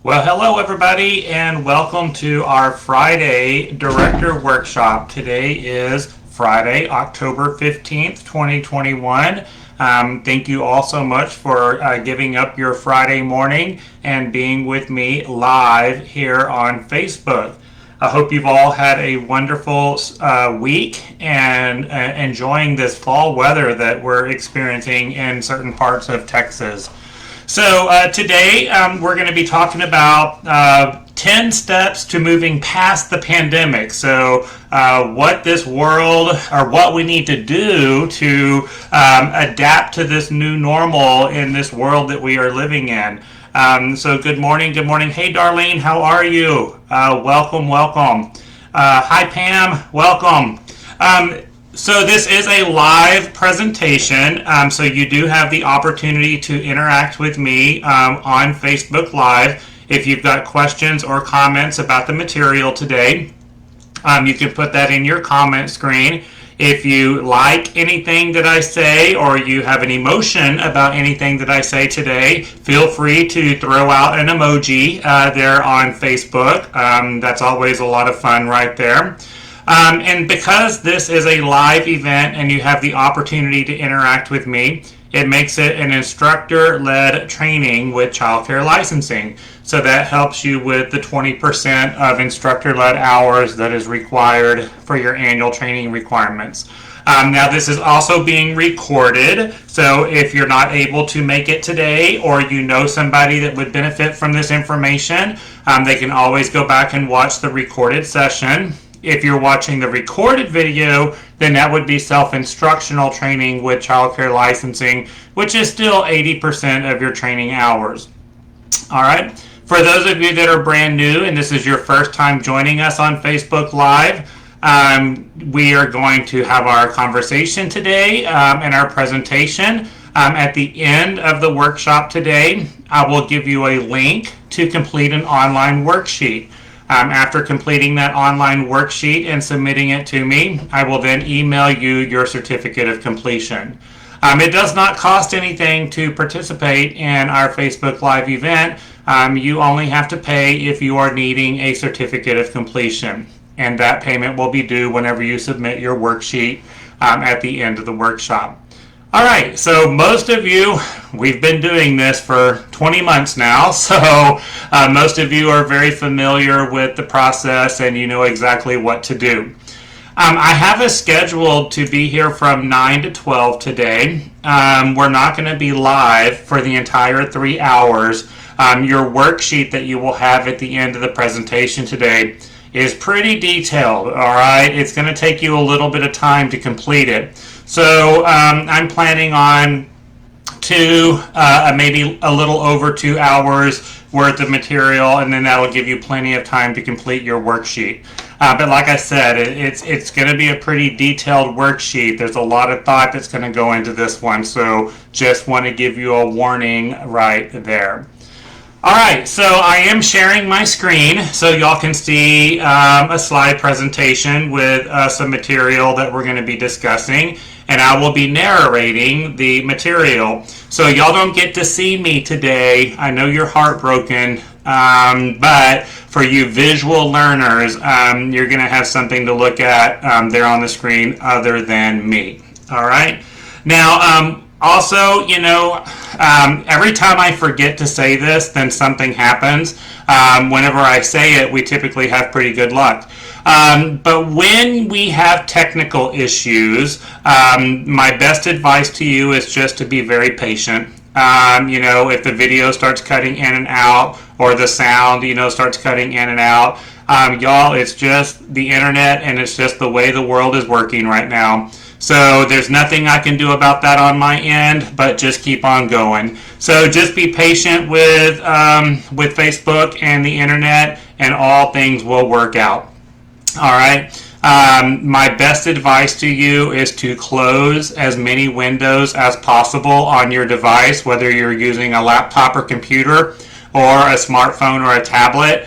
Well, hello everybody, and welcome to our Friday Director Workshop. Today is Friday, October 15th, 2021. Thank you all so much for giving up your Friday morning and being with me live here on Facebook. I hope you've all had a wonderful week and enjoying this fall weather that we're experiencing in certain parts of Texas. So today we're going to be talking about 10 steps to moving past the pandemic. So what this world, or what we need to do to adapt to this new normal in this world that we are living in. So good morning. Hey Darlene, how are you? Welcome. Hi Pam, welcome. So this is a live presentation, so you do have the opportunity to interact with me on Facebook Live. If you've got questions or comments about the material today, you can put that in your comment screen. If you like anything that I say or you have an emotion about anything that I say today, feel free to throw out an emoji there on Facebook. That's always a lot of fun right there. And because this is a live event and you have the opportunity to interact with me, it makes it an instructor-led training with childcare licensing. So that helps you with the 20% of instructor-led hours that is required for your annual training requirements. Now this is also being recorded, so if you're not able to make it today or you know somebody that would benefit from this information, they can always go back and watch the recorded session. If you're watching the recorded video, then that would be self-instructional training with childcare licensing, which is still 80% of your training hours. All right. For those of you that are brand new and this is your first time joining us on Facebook Live, we are going to have our conversation today and our presentation. At the end of the workshop today, I will give you a link to complete an online worksheet. After completing that online worksheet and submitting it to me, I will then email you your certificate of completion. It does not cost anything to participate in our Facebook Live event. You only have to pay if you are needing a certificate of completion, and that payment will be due whenever you submit your worksheet at the end of the workshop. All right, so most of you, we've been doing this for 20 months now, so most of you are very familiar with the process and you know exactly what to do. I have a schedule to be here from 9 to 12 today. We're not going to be live for the entire 3 hours. Your worksheet that you will have at the end of the presentation today is pretty detailed, all right? It's going to take you a little bit of time to complete it. So I'm planning on maybe a little over 2 hours worth of material, and then that will give you plenty of time to complete your worksheet. But like I said, it's going to be a pretty detailed worksheet. There's a lot of thought that's going to go into this one, so just want to give you a warning right there. All right, so I am sharing my screen so y'all can see a slide presentation with some material that we're going to be discussing, and I will be narrating the material. So y'all don't get to see me today. I know you're heartbroken, but for you visual learners, you're going to have something to look at there on the screen other than me. All right? Now, also, you know, every time I forget to say this, then something happens. Whenever I say it, we typically have pretty good luck. But when we have technical issues, my best advice to you is just to be very patient. You know, if the video starts cutting in and out, or the sound, you know, starts cutting in and out, y'all, it's just the internet, and it's just the way the world is working right now. So there's nothing I can do about that on my end, but just keep on going. So just be patient with Facebook and the internet, and all things will work out. All right. My best advice to you is to close as many windows as possible on your device, whether you're using a laptop or computer or a smartphone or a tablet.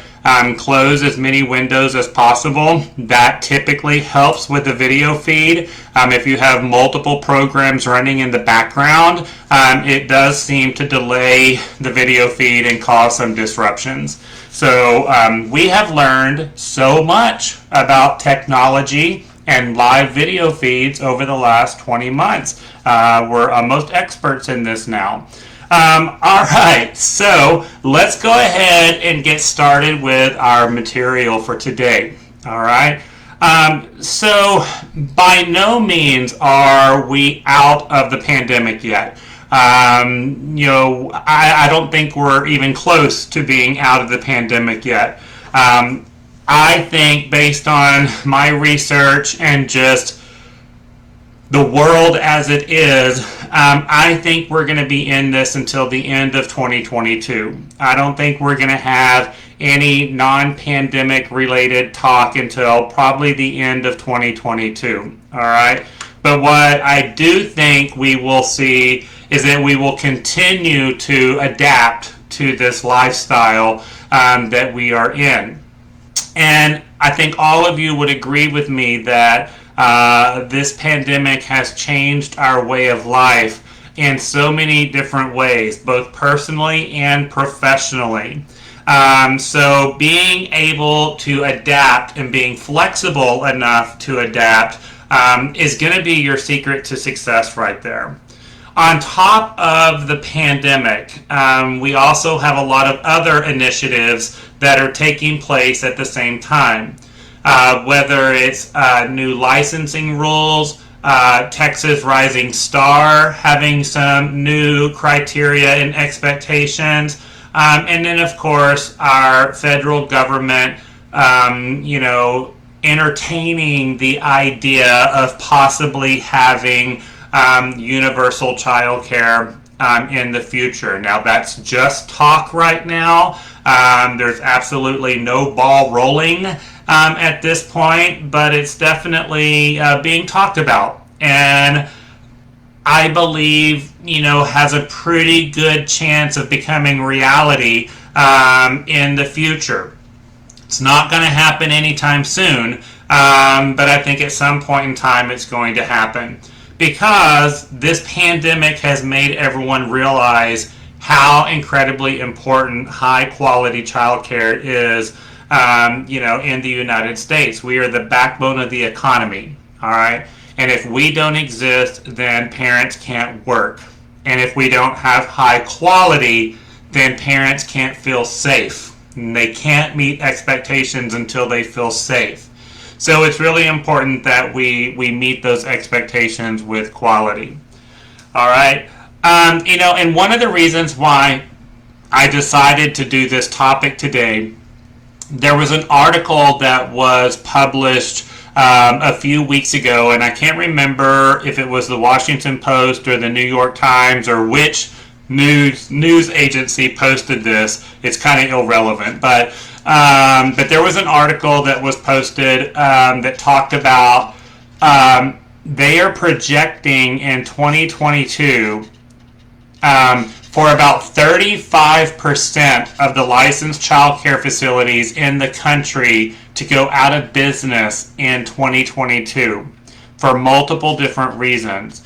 close as many windows as possible. That typically helps with the video feed. If you have multiple programs running in the background, it does seem to delay the video feed and cause some disruptions. So we have learned so much about technology and live video feeds over the last 20 months. We're almost experts in this now. All right, so let's go ahead and get started with our material for today. All right. So by no means are we out of the pandemic yet. I don't think we're even close to being out of the pandemic yet. I think, based on my research and just the world as it is, I think we're going to be in this until the end of 2022. I don't think we're going to have any non-pandemic related talk until probably the end of 2022. All right. But what I do think we will see is that we will continue to adapt to this lifestyle that we are in. And I think all of you would agree with me that this pandemic has changed our way of life in so many different ways, both personally and professionally. So being able to adapt and being flexible enough to adapt is going to be your secret to success right there. On top of the pandemic, we also have a lot of other initiatives that are taking place at the same time. Whether it's new licensing rules, Texas Rising Star having some new criteria and expectations, and then of course our federal government, entertaining the idea of possibly having universal childcare in the future. Now that's just talk right now. There's absolutely no ball rolling at this point, but it's definitely being talked about, and I believe has a pretty good chance of becoming reality in the future. It's not going to happen anytime soon, but I think at some point in time it's going to happen, because this pandemic has made everyone realize how incredibly important high quality childcare is. In the United States, we are the backbone of the economy. All right. And if we don't exist, then parents can't work. And if we don't have high quality, then parents can't feel safe. And they can't meet expectations until they feel safe. So it's really important that we meet those expectations with quality. All right. And one of the reasons why I decided to do this topic today, there was an article that was published a few weeks ago, and I can't remember if it was the Washington Post or the New York Times or which news agency posted this. It's kind of irrelevant, but there was an article that was posted that talked about they are projecting in 2022 for about 35% of the licensed child care facilities in the country to go out of business in 2022 for multiple different reasons.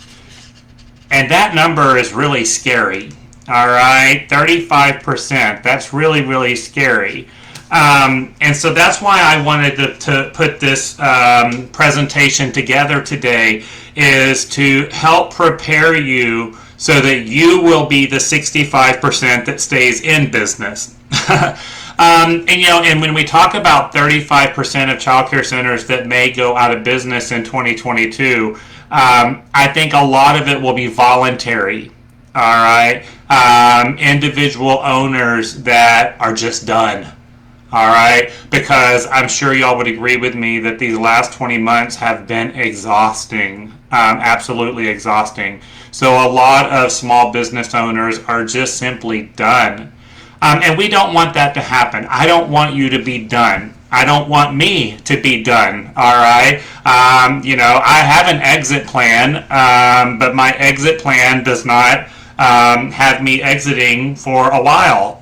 And that number is really scary. All right, 35%. That's really, really scary. And so that's why I wanted to put this presentation together today, is to help prepare you so that you will be the 65% that stays in business. And when we talk about 35% of childcare centers that may go out of business in 2022, I think a lot of it will be voluntary. All right, individual owners that are just done. All right, because I'm sure y'all would agree with me that these last 20 months have been exhausting, absolutely exhausting. So a lot of small business owners are just simply done. And we don't want that to happen. I don't want you to be done. I don't want me to be done. All right. I have an exit plan, but my exit plan does not have me exiting for a while.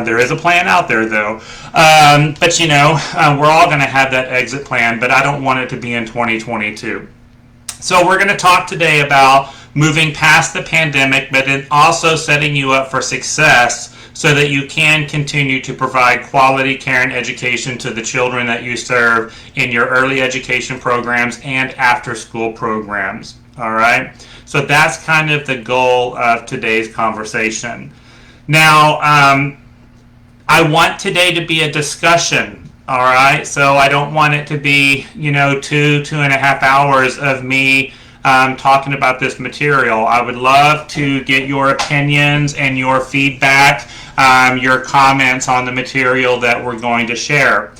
There is a plan out there, though. But, we're all going to have that exit plan, but I don't want it to be in 2022. So we're going to talk today about moving past the pandemic, but then also setting you up for success so that you can continue to provide quality care and education to the children that you serve in your early education programs and after school programs. All right? So that's kind of the goal of today's conversation. Now, I want today to be a discussion. All right, so I don't want it to be, 2.5 hours of me talking about this material. I would love to get your opinions and your feedback, your comments on the material that we're going to share.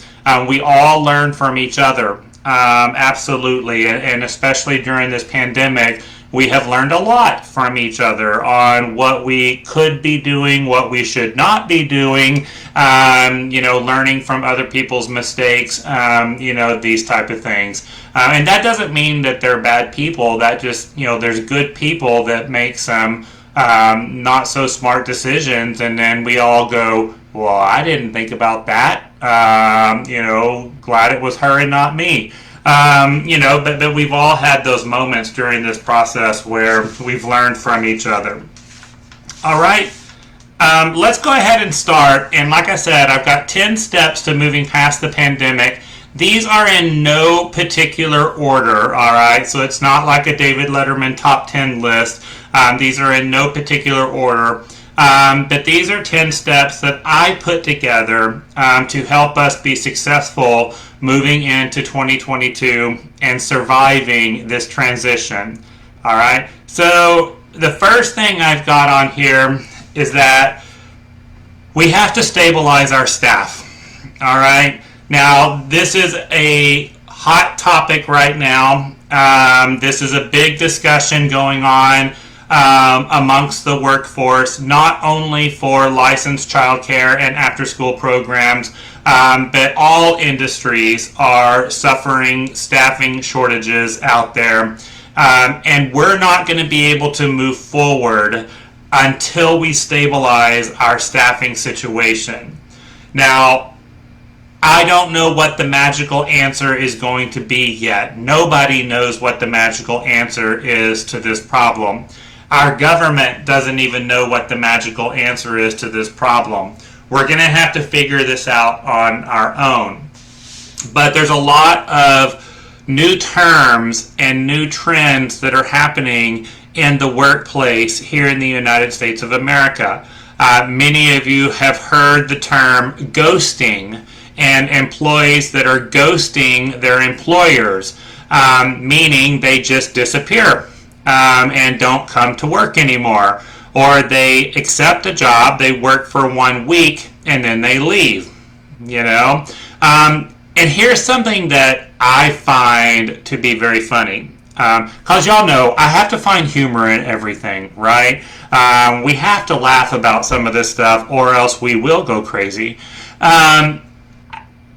We all learn from each other, absolutely, and especially during this pandemic, we have learned a lot from each other on what we could be doing, what we should not be doing, learning from other people's mistakes, these type of things. And that doesn't mean that they're bad people. That just, there's good people that make some not so smart decisions, and then we all go, well, I didn't think about that. Glad it was her and not me. But we've all had those moments during this process where we've learned from each other. All right, let's go ahead and start. And like I said, I've got 10 steps to moving past the pandemic. These are in no particular order, all right? So it's not like a David Letterman top 10 list. These are in no particular order. But these are 10 steps that I put together to help us be successful moving into 2022 and surviving this transition. All right. So the first thing I've got on here is that we have to stabilize our staff. All right. Now, this is a hot topic right now. This is a big discussion going on amongst the workforce, not only for licensed childcare and after-school programs, but all industries are suffering staffing shortages out there. And we're not going to be able to move forward until we stabilize our staffing situation. Now, I don't know what the magical answer is going to be yet. Nobody knows what the magical answer is to this problem. Our government doesn't even know what the magical answer is to this problem. We're going to have to figure this out on our own. But there's a lot of new terms and new trends that are happening in the workplace here in the United States of America. Many of you have heard the term ghosting, and employees that are ghosting their employers, meaning they just disappear and don't come to work anymore. Or they accept a job, they work for 1 week, and then they leave, And here's something that I find to be very funny. Because y'all know, I have to find humor in everything, right? We have to laugh about some of this stuff, or else we will go crazy.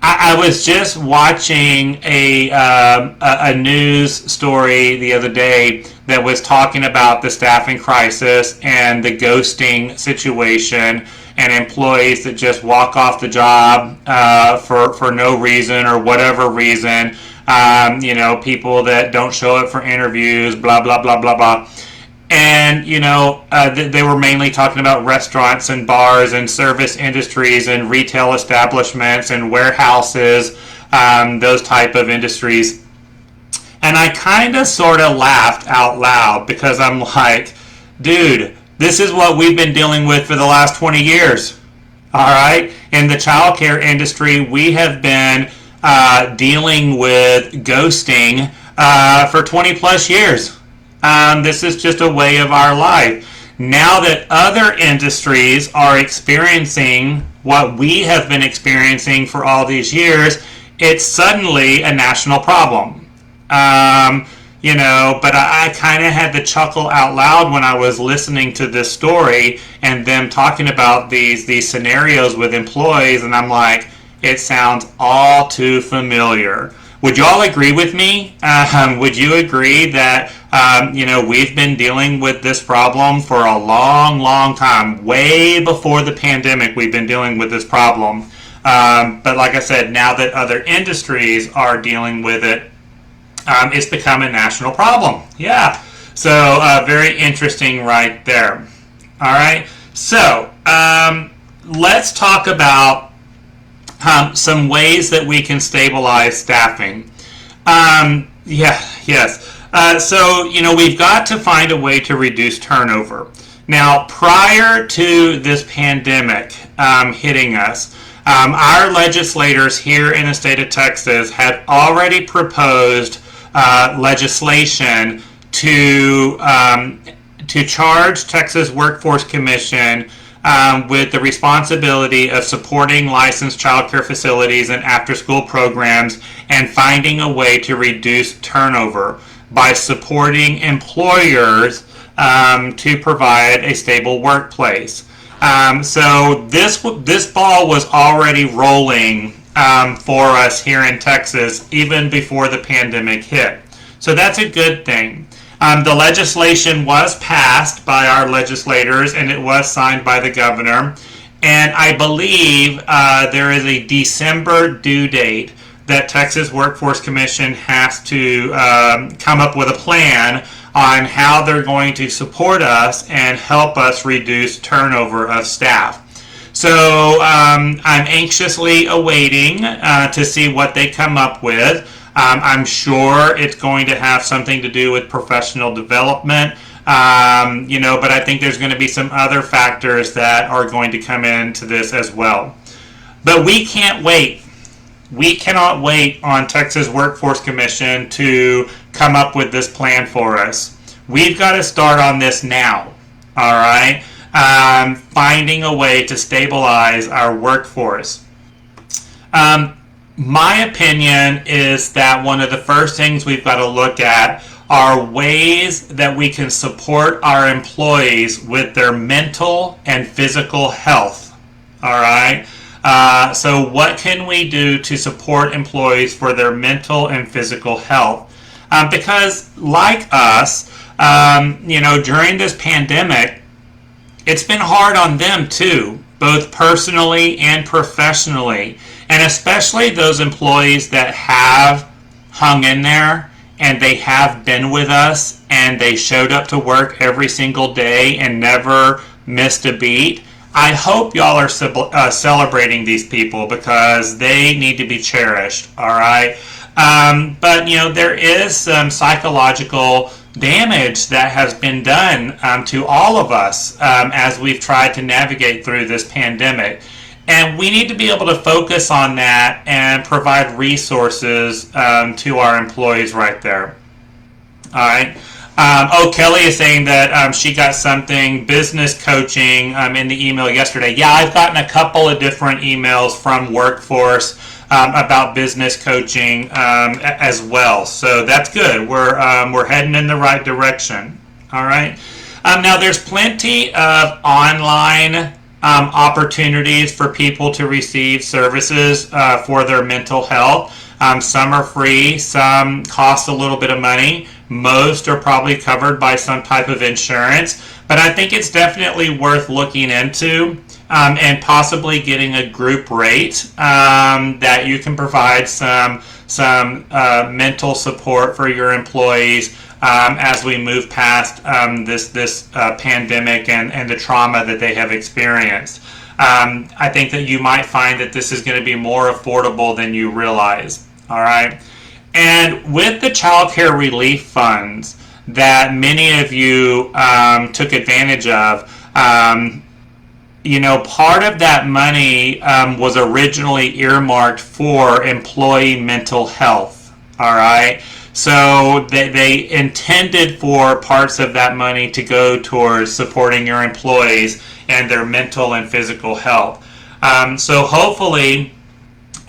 I was just watching a news story the other day that was talking about the staffing crisis and the ghosting situation and employees that just walk off the job for no reason or whatever reason. People that don't show up for interviews, blah, blah, blah, blah, blah. And, they were mainly talking about restaurants and bars and service industries and retail establishments and warehouses, those type of industries. And I kind of sort of laughed out loud because I'm like, dude, this is what we've been dealing with for the last 20 years. All right? In the childcare industry, we have been dealing with ghosting for 20 plus years. This is just a way of our life. Now that other industries are experiencing what we have been experiencing for all these years, it's suddenly a national problem. But I kind of had to chuckle out loud when I was listening to this story and them talking about these scenarios with employees, and I'm like, it sounds all too familiar. Would you all agree with me? Would you agree that we've been dealing with this problem for a long, long time? Way before the pandemic, we've been dealing with this problem. But like I said, now that other industries are dealing with it, it's become a national problem. Yeah. So very interesting right there. All right. So let's talk about some ways that we can stabilize staffing. Yes. So, we've got to find a way to reduce turnover. Now, prior to this pandemic hitting us, our legislators here in the state of Texas had already proposed legislation to charge Texas Workforce Commission with the responsibility of supporting licensed childcare facilities and after-school programs and finding a way to reduce turnover by supporting employers to provide a stable workplace. So this ball was already rolling for us here in Texas even before the pandemic hit. So that's a good thing. The legislation was passed by our legislators and it was signed by the governor. And I believe there is a December due date that Texas Workforce Commission has to come up with a plan on how they're going to support us and help us reduce turnover of staff. So I'm anxiously awaiting to see what they come up with. I'm sure it's going to have something to do with professional development, but I think there's going to be some other factors that are going to come into this as well. But we can't wait. We cannot wait on Texas Workforce Commission to come up with this plan for us. We've got to start on this now, all right? Finding a way to stabilize our workforce. My opinion is that one of the first things we've got to look at are ways that we can support our employees with their mental and physical health. All right. So what can we do to support employees for their mental and physical health? Because like us, during this pandemic, it's been hard on them too, both personally and professionally. And especially those employees that have hung in there and they have been with us and they showed up to work every single day and never missed a beat. I hope y'all are celebrating these people because they need to be cherished, all right? But there is some psychological damage that has been done to all of us as we've tried to navigate through this pandemic. And we need to be able to focus on that and provide resources to our employees right there. All right. Kelly is saying that she got something, business coaching, in the email yesterday. Yeah, I've gotten a couple of different emails from Workforce about business coaching as well. So that's good. We're heading in the right direction. All right. Now, there's plenty of online opportunities for people to receive services for their mental health. Some are free, some cost a little bit of money. Most are probably covered by some type of insurance, but I think it's definitely worth looking into and possibly getting a group rate that you can provide some mental support for your employees as we move past this pandemic and the trauma that they have experienced. I think that you might find that this is going to be more affordable than you realize. All right. And with the child care relief funds that many of you took advantage of, part of that money was originally earmarked for employee mental health. All right. So they intended for parts of that money to go towards supporting your employees and their mental and physical health. So hopefully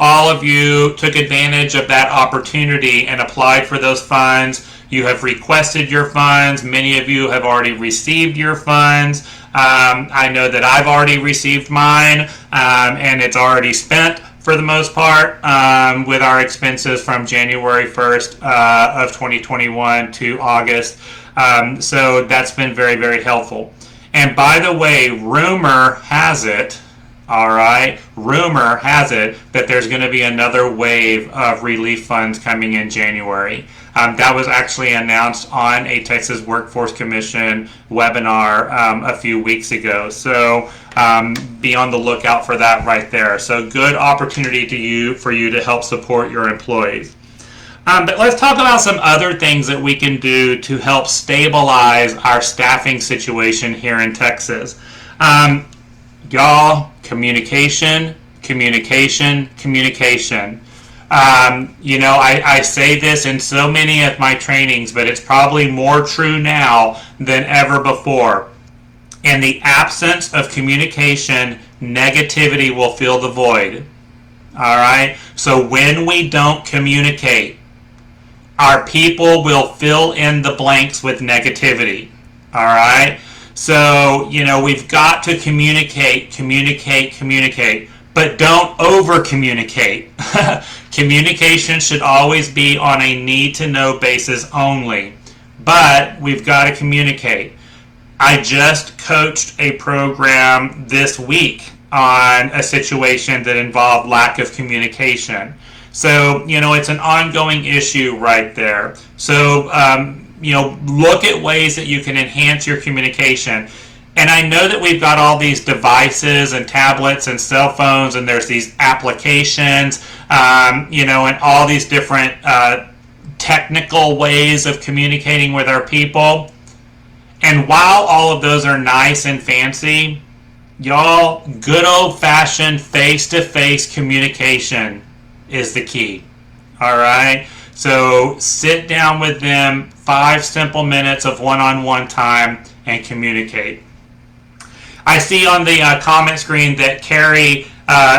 all of you took advantage of that opportunity and applied for those funds. You have requested your funds. Many of you have already received your funds. I know that I've already received mine and it's already spent. for the most part, with our expenses from January 1st of 2021 to August. So that's been very, very helpful. And by the way, rumor has it that there's going to be another wave of relief funds coming in January. That was actually announced on a Texas Workforce Commission webinar a few weeks ago. So be on the lookout for that right there. So good opportunity for you to help support your employees. But let's talk about some other things that we can do to help stabilize our staffing situation here in Texas. Y'all, communication. I say this in so many of my trainings, but it's probably more true now than ever before. In the absence of communication, negativity will fill the void. All right? So when we don't communicate, our people will fill in the blanks with negativity. All right? So, we've got to communicate, but don't over-communicate. Communication should always be on a need-to-know basis only, but we've got to communicate. I just coached a program this week on a situation that involved lack of communication. So, it's an ongoing issue right there. So, look at ways that you can enhance your communication. And I know that we've got all these devices and tablets and cell phones, and there's these applications, and all these different technical ways of communicating with our people. And while all of those are nice and fancy, y'all, good old-fashioned face-to-face communication is the key. All right? So sit down with them, 5 simple minutes of one-on-one time, and communicate. I see on the comment screen that Carrie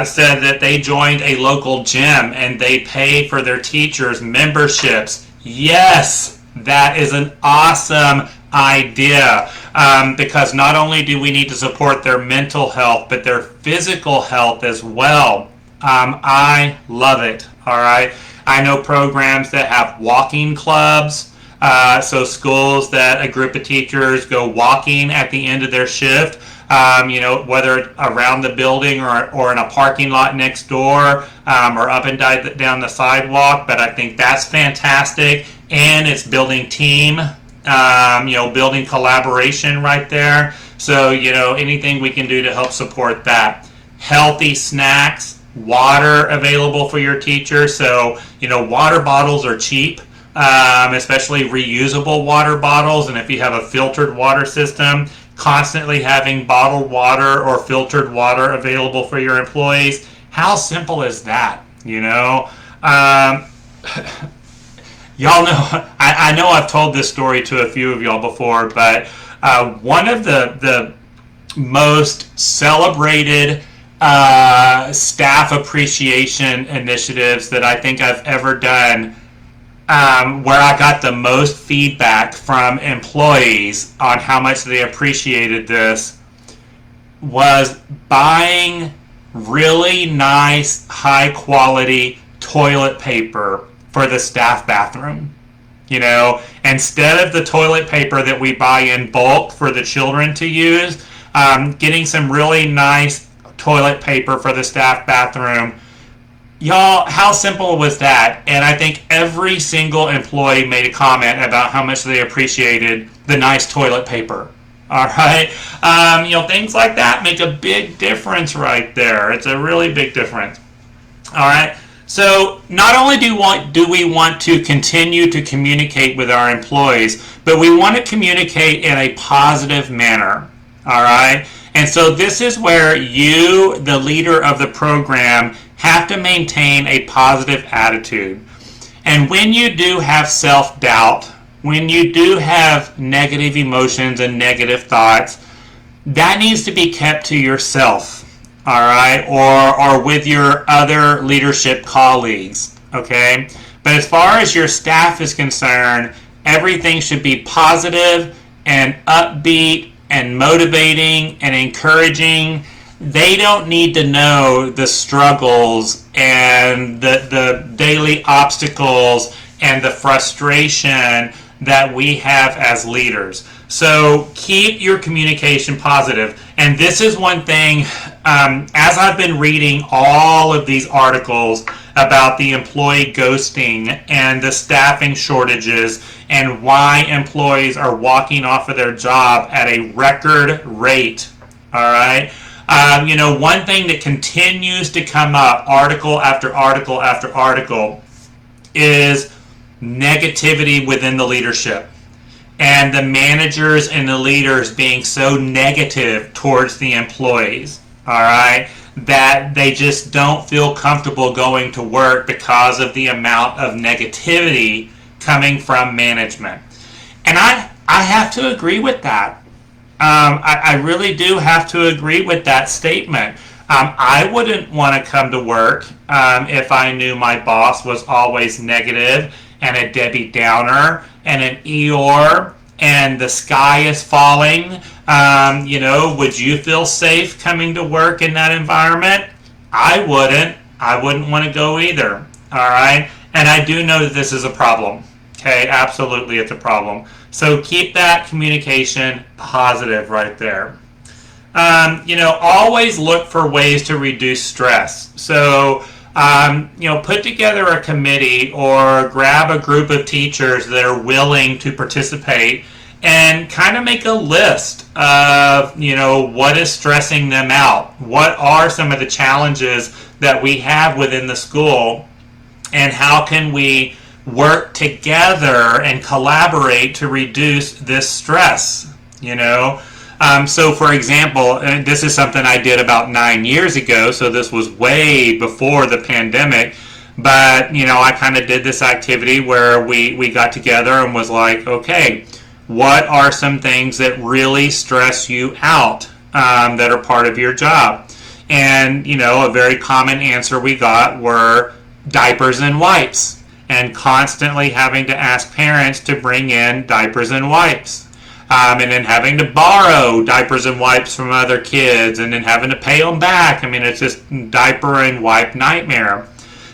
said that they joined a local gym and they pay for their teachers' memberships. Yes, that is an awesome idea, because not only do we need to support their mental health, but their physical health as well. I love it. All right. I know programs that have walking clubs, so schools that a group of teachers go walking at the end of their shift, whether around the building or in a parking lot next door, or up and down the sidewalk. But I think that's fantastic, and it's building team, building collaboration right there. So, anything we can do to help support that. Healthy snacks, water available for your teacher. So, water bottles are cheap, especially reusable water bottles. And if you have a filtered water system, constantly having bottled water or filtered water available for your employees. How simple is that? Y'all know, I know I've told this story to a few of y'all before, but one of the most celebrated staff appreciation initiatives that I think I've ever done, where I got the most feedback from employees on how much they appreciated this, was buying really nice, high quality toilet paper for the staff bathroom. Instead of the toilet paper that we buy in bulk for the children to use, getting some really nice toilet paper for the staff bathroom. Y'all, how simple was that? And I think every single employee made a comment about how much they appreciated the nice toilet paper. All right? Things like that make a big difference right there. It's a really big difference. All right? So not only do we want to continue to communicate with our employees, but we want to communicate in a positive manner. All right? And so this is where you, the leader of the program, have to maintain a positive attitude. And when you do have self-doubt, when you do have negative emotions and negative thoughts, that needs to be kept to yourself, all right, or with your other leadership colleagues, okay? But as far as your staff is concerned, everything should be positive and upbeat and motivating and encouraging. They don't need to know the struggles and the daily obstacles and the frustration that we have as leaders. So keep your communication positive. And this is one thing, as I've been reading all of these articles about the employee ghosting and the staffing shortages and why employees are walking off of their job at a record rate, all right? One thing that continues to come up, article after article after article, is negativity within the leadership. And the managers and the leaders being so negative towards the employees, all right, that they just don't feel comfortable going to work because of the amount of negativity coming from management. And I have to agree with that. I really do have to agree with that statement. I wouldn't want to come to work if I knew my boss was always negative and a Debbie Downer and an Eeyore and the sky is falling. Would you feel safe coming to work in that environment? I wouldn't. I wouldn't want to go either. All right? And I do know that this is a problem. Okay, absolutely it's a problem. So keep that communication positive right there. Always look for ways to reduce stress. So, put together a committee or grab a group of teachers that are willing to participate and kind of make a list of, what is stressing them out. What are some of the challenges that we have within the school, and how can we work together and collaborate to reduce this stress, So for example, and this is something I did about 9 years ago, so this was way before the pandemic, but I kind of did this activity where we got together and was like, okay, what are some things that really stress you out that are part of your job? And a very common answer we got were diapers and wipes, and constantly having to ask parents to bring in diapers and wipes. And then having to borrow diapers and wipes from other kids, and then having to pay them back. I mean, it's just diaper and wipe nightmare.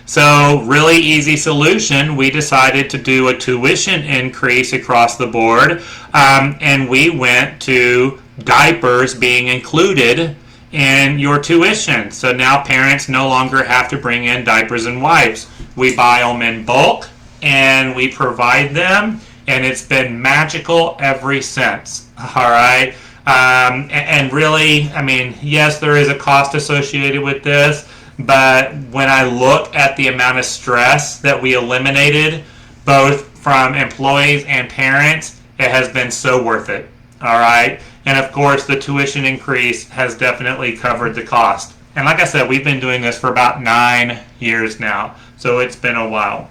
So, really easy solution. We decided to do a tuition increase across the board, and we went to diapers being included in your tuition. So now parents no longer have to bring in diapers and wipes. We buy them in bulk, and we provide them, and it's been magical ever since. All right. And really, I mean, yes, there is a cost associated with this, but when I look at the amount of stress that we eliminated, both from employees and parents, it has been so worth it. All right. And of course, the tuition increase has definitely covered the cost. And like I said, we've been doing this for about 9 years now, so it's been a while.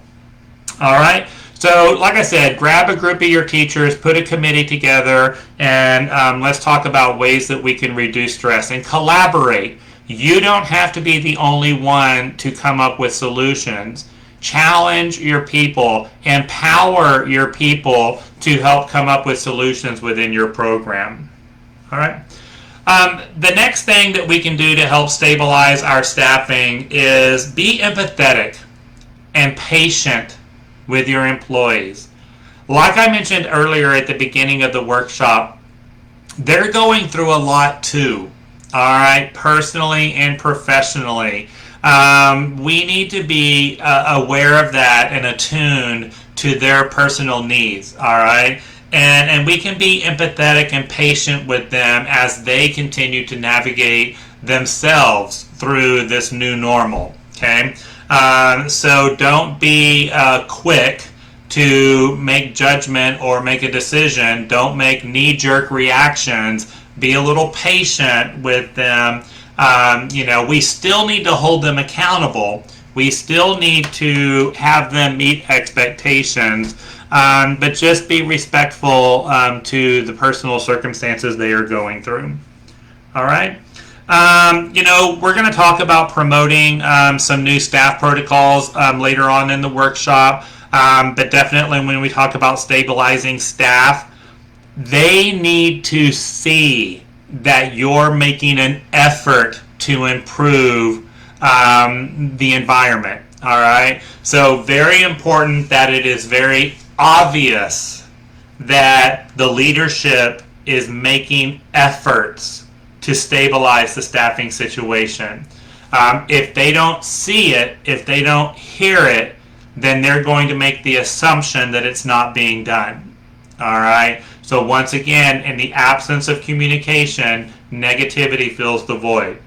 All right. So, like I said, grab a group of your teachers, put a committee together, and let's talk about ways that we can reduce stress and collaborate. You don't have to be the only one to come up with solutions. Challenge your people, empower your people to help come up with solutions within your program. All right. The next thing that we can do to help stabilize our staffing is be empathetic and patient with your employees. Like I mentioned earlier at the beginning of the workshop, they're going through a lot too, all right, personally and professionally. We need to be aware of that and attuned to their personal needs, all right? And we can be empathetic and patient with them as they continue to navigate themselves through this new normal, okay? So don't be quick to make judgment or make a decision. Don't make knee-jerk reactions. Be a little patient with them. We still need to hold them accountable. We still need to have them meet expectations, but just be respectful to the personal circumstances they are going through. All right? We're going to talk about promoting some new staff protocols later on in the workshop, but definitely when we talk about stabilizing staff, they need to see that you're making an effort to improve the environment. All right. So very important that it is very obvious that the leadership is making efforts to stabilize the staffing situation. If they don't see it, if they don't hear it, then they're going to make the assumption that it's not being done. All right. So once again, in the absence of communication, negativity fills the void.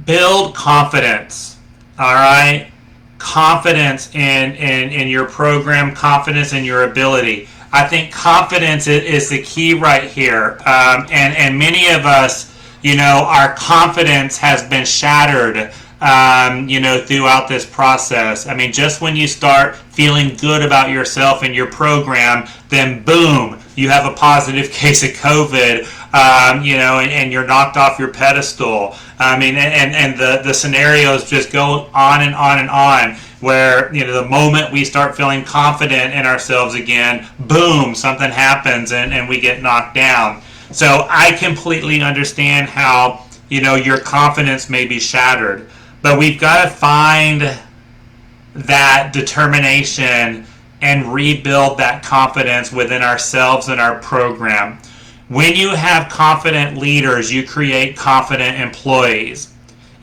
Build confidence. All right. Confidence in your program, confidence in your ability. I think confidence is the key right here. And many of us, our confidence has been shattered, throughout this process. I mean, just when you start feeling good about yourself and your program, then boom, you have a positive case of COVID, and you're knocked off your pedestal. I mean, and the scenarios just go on and on and on, where, the moment we start feeling confident in ourselves again, boom, something happens and we get knocked down. So I completely understand how, your confidence may be shattered. But we've got to find that determination and rebuild that confidence within ourselves and our program. When you have confident leaders, you create confident employees.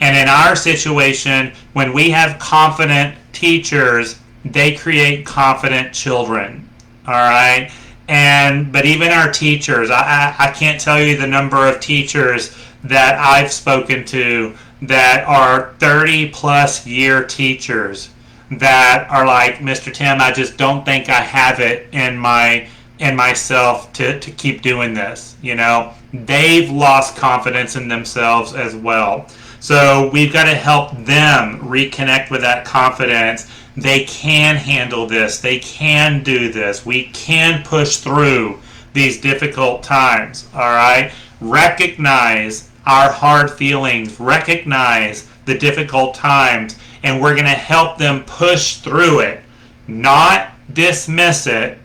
And in our situation, when we have confident teachers, they create confident children. All right? But even our teachers, I can't tell you the number of teachers that I've spoken to that are 30 plus year teachers that are like, Mr. Tim, I just don't think I have it in myself to keep doing this. They've lost confidence in themselves as well. So we've got to help them reconnect with that confidence. They can handle this. They can do this. We can push through these difficult times. All right. Recognize our hard feelings, recognize the difficult times, and we're going to help them push through it. Not dismiss it,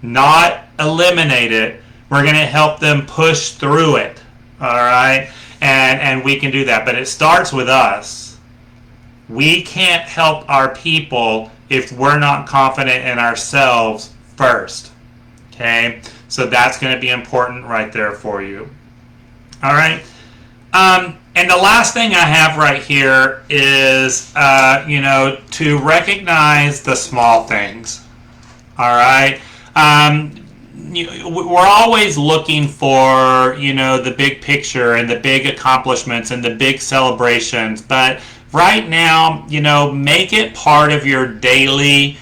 not eliminate it. We're going to help them push through it. All right? And we can do that. But it starts with us. We can't help our people if we're not confident in ourselves first. Okay? So that's going to be important right there for you. All right? And the last thing I have right here is, to recognize the small things. All right. We're always looking for, the big picture and the big accomplishments and the big celebrations. But right now, make it part of your daily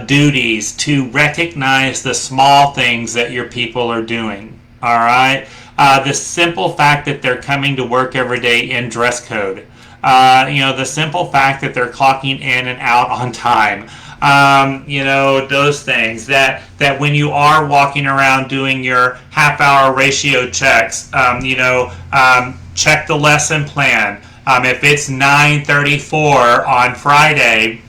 duties to recognize the small things that your people are doing. All right. The simple fact that they're coming to work every day in dress code. The simple fact that they're clocking in and out on time. Those things. That when you are walking around doing your half-hour ratio checks, check the lesson plan. If it's 9:34 on Friday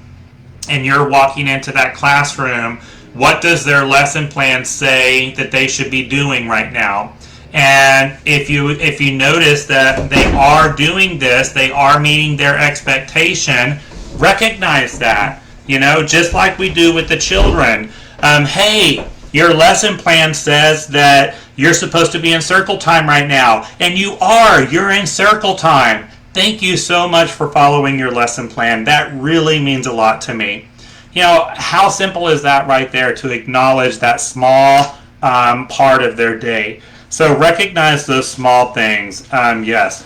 and you're walking into that classroom, what does their lesson plan say that they should be doing right now? And if you notice that they are doing this, they are meeting their expectation, recognize that. Just like we do with the children. Hey, your lesson plan says that you're supposed to be in circle time right now. And you are. You're in circle time. Thank you so much for following your lesson plan. That really means a lot to me. How simple is that right there, to acknowledge that small part of their day? So recognize those small things. Yes.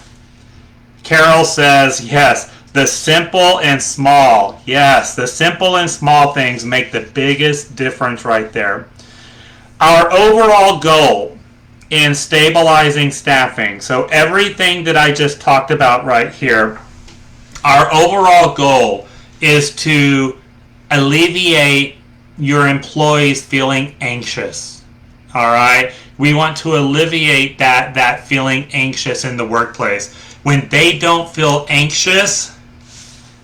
Carol says, yes, the simple and small. Yes, the simple and small things make the biggest difference right there. Our overall goal in stabilizing staffing, so everything that I just talked about right here, our overall goal is to alleviate your employees feeling anxious. All right? We want to alleviate that feeling anxious in the workplace. When they don't feel anxious,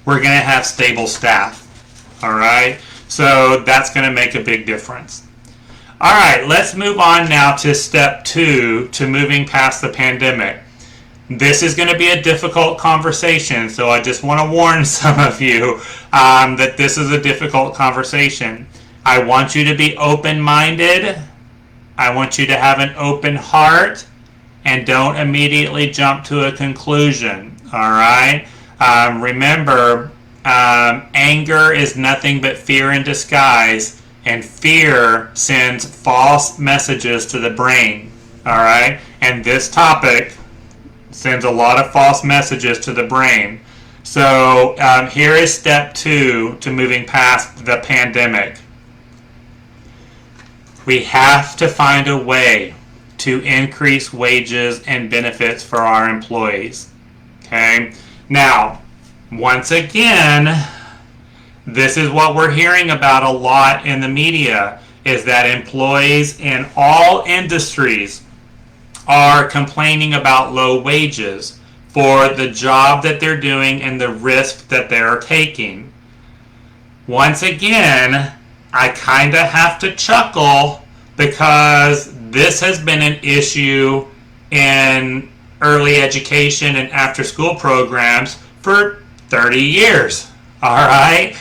we're going to have stable staff. All right? So that's going to make a big difference. All right, let's move on now to step 2, to moving past the pandemic. This is going to be a difficult conversation, so I just want to warn some of you that this is a difficult conversation. I want you to be open-minded. I want you to have an open heart, and don't immediately jump to a conclusion, all right? Remember, anger is nothing but fear in disguise, and fear sends false messages to the brain, all right? And this topic sends a lot of false messages to the brain. So here is step 2 to moving past the pandemic. We have to find a way to increase wages and benefits for our employees. Okay? Now, once again, this is what we're hearing about a lot in the media, is that employees in all industries are complaining about low wages for the job that they're doing and the risk that they're taking. Once again, I kind of have to chuckle because this has been an issue in early education and after-school programs for 30 years. All right?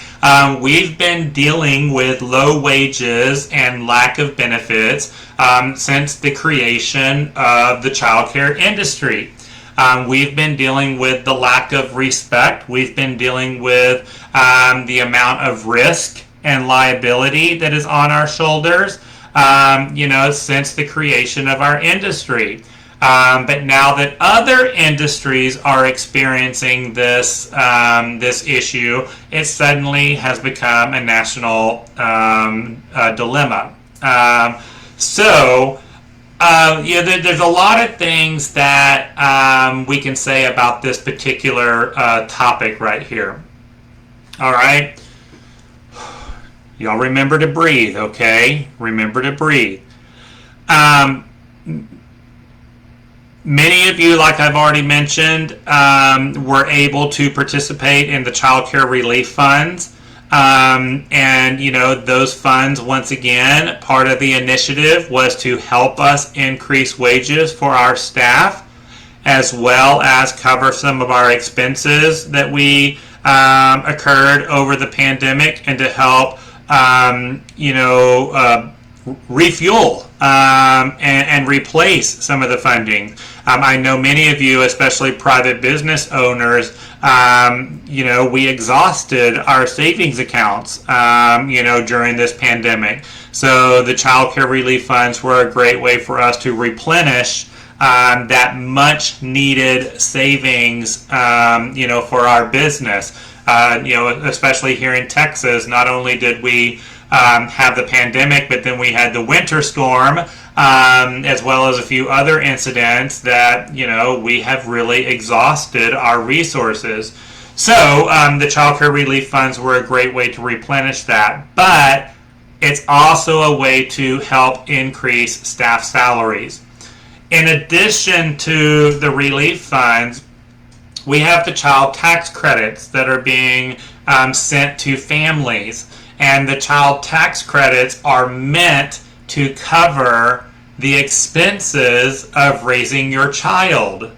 We've been dealing with low wages and lack of benefits since the creation of the childcare industry. We've been dealing with the lack of respect. We've been dealing with the amount of risk and liability that is on our shoulders, since the creation of our industry. But now that other industries are experiencing this issue, it suddenly has become a national dilemma. There's a lot of things that we can say about this particular topic right here. All right? Y'all remember to breathe, okay? Remember to breathe. Many of you, like I've already mentioned, were able to participate in the child care relief funds. Those funds, once again, part of the initiative was to help us increase wages for our staff, as well as cover some of our expenses that we occurred over the pandemic, and to help, refuel and replace some of the funding. I know many of you, especially private business owners, we exhausted our savings accounts, during this pandemic. So the child care relief funds were a great way for us to replenish that much needed savings, for our business. Especially here in Texas, not only did we have the pandemic, but then we had the winter storm, as well as a few other incidents that, we have really exhausted our resources. So the child care relief funds were a great way to replenish that, but it's also a way to help increase staff salaries. In addition to the relief funds, we have the child tax credits that are being sent to families. And the child tax credits are meant to cover the expenses of raising your child.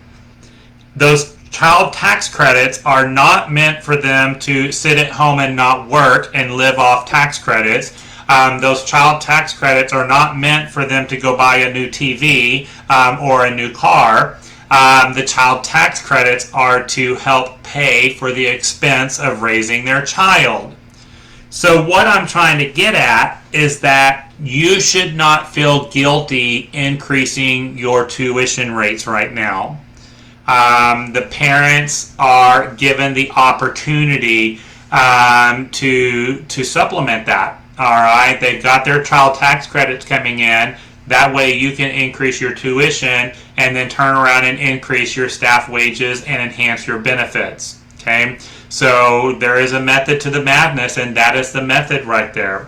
Those child tax credits are not meant for them to sit at home and not work and live off tax credits. Those child tax credits are not meant for them to go buy a new TV or a new car. The child tax credits are to help pay for the expense of raising their child. So what I'm trying to get at is that you should not feel guilty increasing your tuition rates right now. The parents are given the opportunity to supplement that. All right, they've got their child tax credits coming in. That way you can increase your tuition and then turn around and increase your staff wages and enhance your benefits. Okay, so there is a method to the madness, and that is the method right there.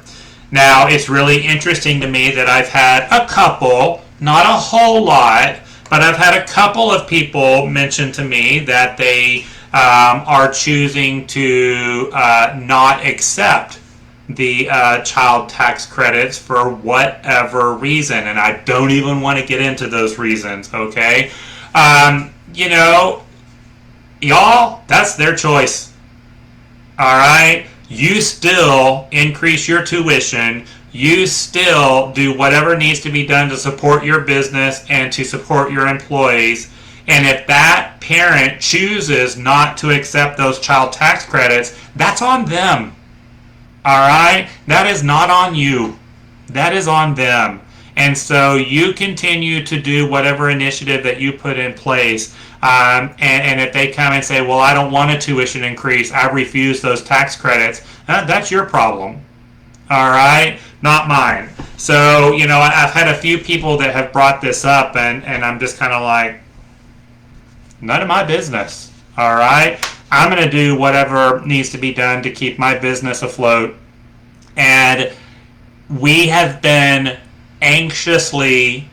Now, it's really interesting to me that I've had a couple, not a whole lot, but I've had a couple of people mention to me that they are choosing to not accept the child tax credits for whatever reason, and I don't even want to get into those reasons, okay? You know, y'all, that's their choice. All right? You still increase your tuition. You still do whatever needs to be done to support your business and to support your employees. And if that parent chooses not to accept those child tax credits, that's on them. All right? That is not on you. That is on them. And so you continue to do whatever initiative that you put in place. And if they come and say, well, I don't want a tuition increase, I refuse those tax credits, that's your problem. All right? Not mine. So, I've had a few people that have brought this up, and I'm just kind of like, none of my business. All right? I'm going to do whatever needs to be done to keep my business afloat. And we have been anxiously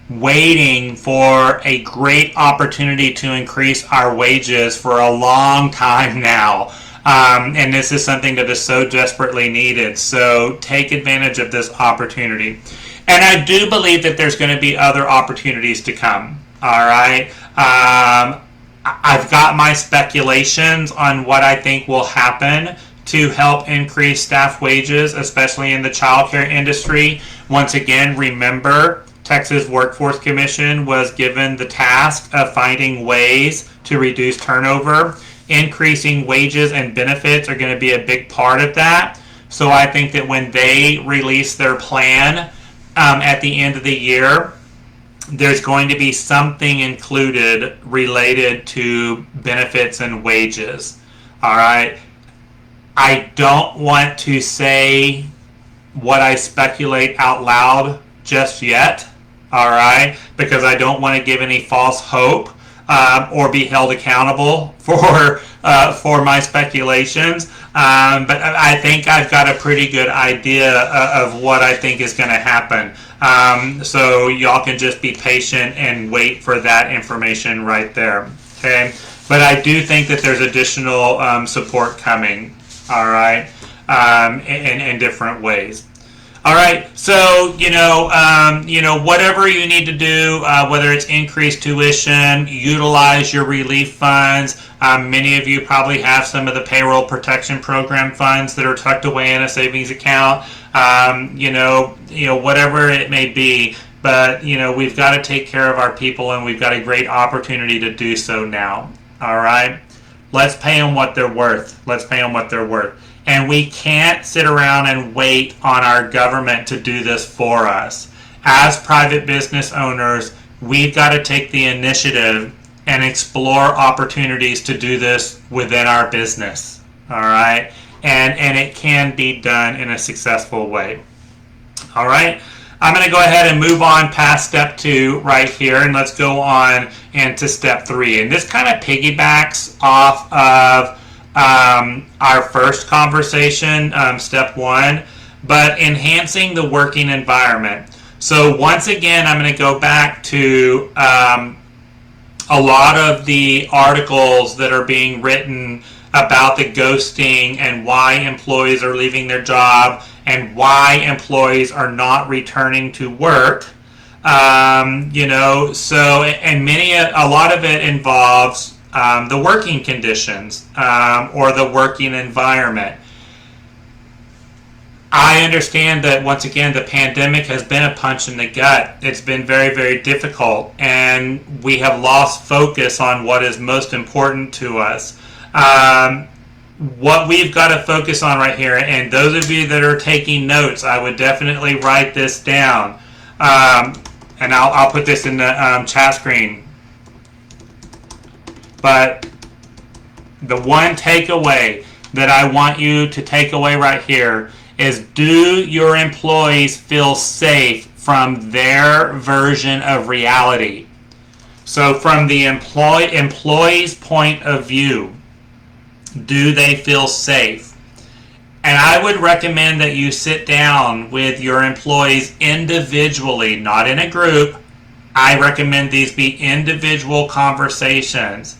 waiting for a great opportunity to increase our wages for a long time now. And this is something that is so desperately needed. So take advantage of this opportunity. And I do believe that there's going to be other opportunities to come. All right. I've got my speculations on what I think will happen to help increase staff wages, especially in the childcare industry. Once again, remember, Texas Workforce Commission was given the task of finding ways to reduce turnover. Increasing wages and benefits are going to be a big part of that. So I think that when they release their plan at the end of the year, there's going to be something included related to benefits and wages. All right. I don't want to say what I speculate out loud just yet. All right. Because I don't want to give any false hope or be held accountable for my speculations. But I think I've got a pretty good idea of what I think is going to happen. So y'all can just be patient and wait for that information right there. Okay. But I do think that there's additional support coming. All right. In different ways. All right, so whatever you need to do, whether it's increased tuition, utilize your relief funds. Many of you probably have some of the payroll protection program funds that are tucked away in a savings account. Whatever it may be, but we've got to take care of our people, and we've got a great opportunity to do so now. All right, let's pay them what they're worth. Let's pay them what they're worth. And we can't sit around and wait on our government to do this for us. As private business owners, we've got to take the initiative and explore opportunities to do this within our business. All right? And it can be done in a successful way. All right? I'm going to go ahead and move on past step 2 right here, and let's go on into step 3. And this kind of piggybacks off of our first conversation, step 1, but enhancing the working environment. So once again, I'm going to go back to a lot of the articles that are being written about the ghosting and why employees are leaving their job and why employees are not returning to work. So, and a lot of it involves the working conditions or the working environment. I understand that, once again, the pandemic has been a punch in the gut. It's been very, very difficult, and we have lost focus on what is most important to us. What we've got to focus on right here, and those of you that are taking notes, I would definitely write this down. And I'll put this in the chat screen. But the one takeaway that I want you to take away right here is, do your employees feel safe from their version of reality? So from the employee's point of view, do they feel safe? And I would recommend that you sit down with your employees individually, not in a group. I recommend these be individual conversations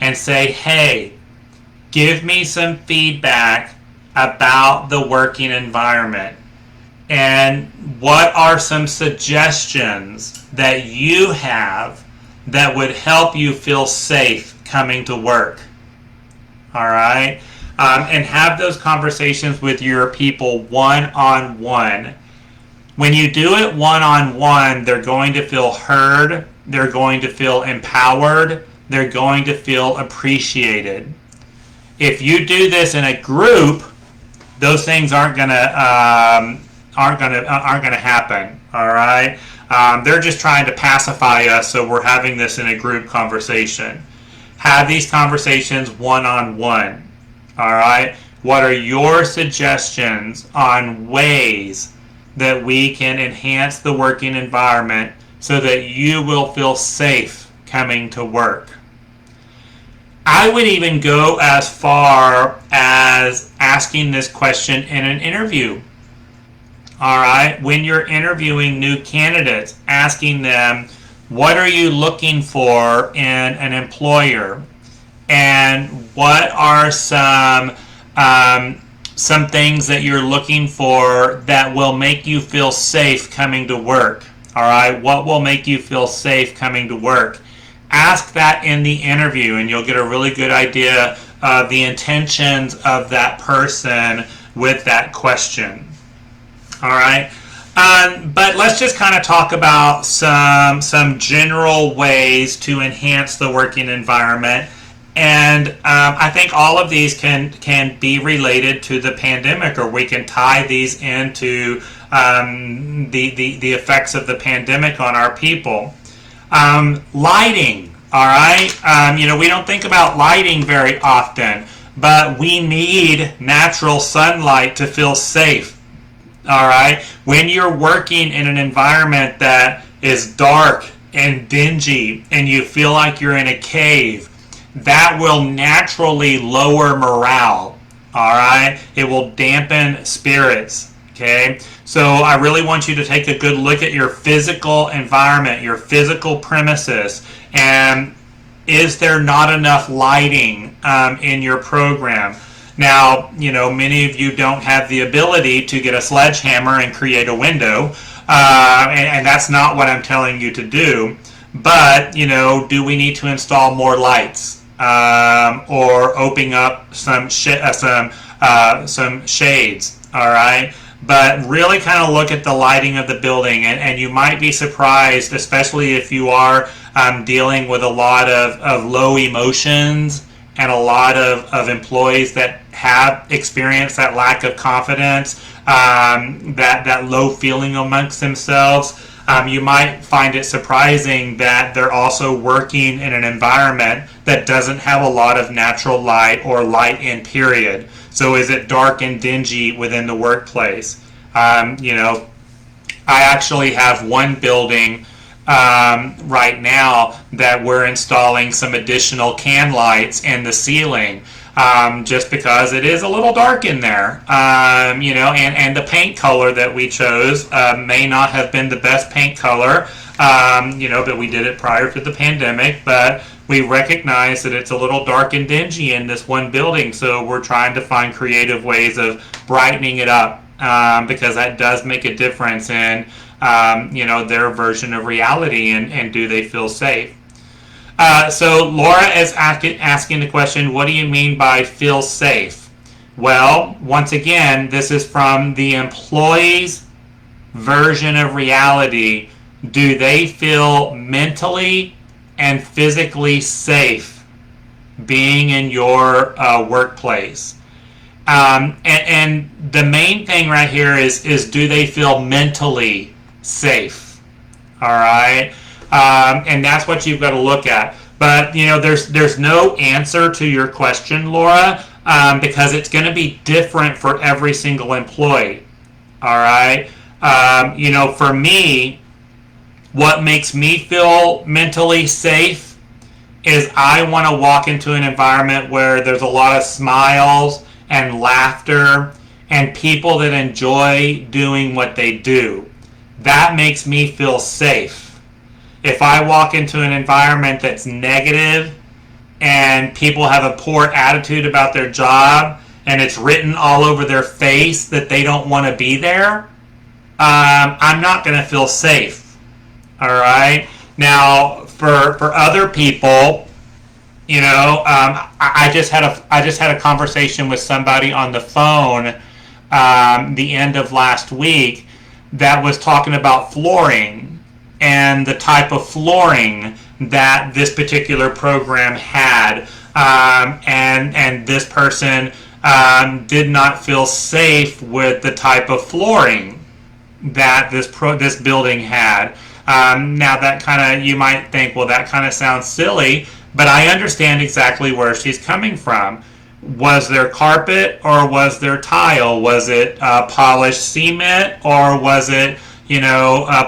and say, hey, give me some feedback about the working environment. And what are some suggestions that you have that would help you feel safe coming to work. All right? And have those conversations with your people one-on-one. When you do it one-on-one, they're going to feel heard, they're going to feel empowered, they're going to feel appreciated. If you do this in a group, those things aren't gonna happen. All right, they're just trying to pacify us, so we're having this in a group conversation. Have these conversations one-on-one. All right, what are your suggestions on ways that we can enhance the working environment so that you will feel safe coming to work? I would even go as far as asking this question in an interview. All right, when you're interviewing new candidates, asking them, what are you looking for in an employer? And what are some things that you're looking for that will make you feel safe coming to work? All right, what will make you feel safe coming to work? Ask that in the interview, and you'll get a really good idea of the intentions of that person with that question. All right, but let's just kind of talk about some general ways to enhance the working environment. And I think all of these can be related to the pandemic, or we can tie these into the effects of the pandemic on our people. Lighting, all right? We don't think about lighting very often, but we need natural sunlight to feel safe, all right? When you're working in an environment that is dark and dingy and you feel like you're in a cave, that will naturally lower morale, all right? It will dampen spirits, okay? So I really want you to take a good look at your physical environment, your physical premises, and is there not enough lighting in your program? Now, many of you don't have the ability to get a sledgehammer and create a window, and that's not what I'm telling you to do. But, do we need to install more lights? Or opening up some shades, all right? But really kind of look at the lighting of the building, and you might be surprised, especially if you are dealing with a lot of low emotions and a lot of employees that have experienced that lack of confidence, that low feeling amongst themselves. You might find it surprising that they're also working in an environment that doesn't have a lot of natural light or light in period. So is it dark and dingy within the workplace? I actually have one building right now that we're installing some additional can lights in the ceiling. Just because it is a little dark in there, and the paint color that we chose may not have been the best paint color, but we did it prior to the pandemic, but we recognize that it's a little dark and dingy in this one building, so we're trying to find creative ways of brightening it up, because that does make a difference in, their version of reality, and do they feel safe. So Laura is asking the question, what do you mean by feel safe? Well, once again, this is from the employee's version of reality. Do they feel mentally and physically safe being in your workplace? And the main thing right here is do they feel mentally safe? All right? And that's what you've got to look at. But, there's no answer to your question, Laura, because it's going to be different for every single employee. All right? For me, what makes me feel mentally safe is I want to walk into an environment where there's a lot of smiles and laughter and people that enjoy doing what they do. That makes me feel safe. If I walk into an environment that's negative and people have a poor attitude about their job and it's written all over their face that they don't want to be there, I'm not going to feel safe. All right? Now, For other people, I just had a conversation with somebody on the phone the end of last week that was talking about flooring and the type of flooring that this particular program had, and this person did not feel safe with the type of flooring that this building had. Now that kind of, you might think, well, that kind of sounds silly, but I understand exactly where she's coming from. Was there carpet or was there tile? Was it polished cement or was it,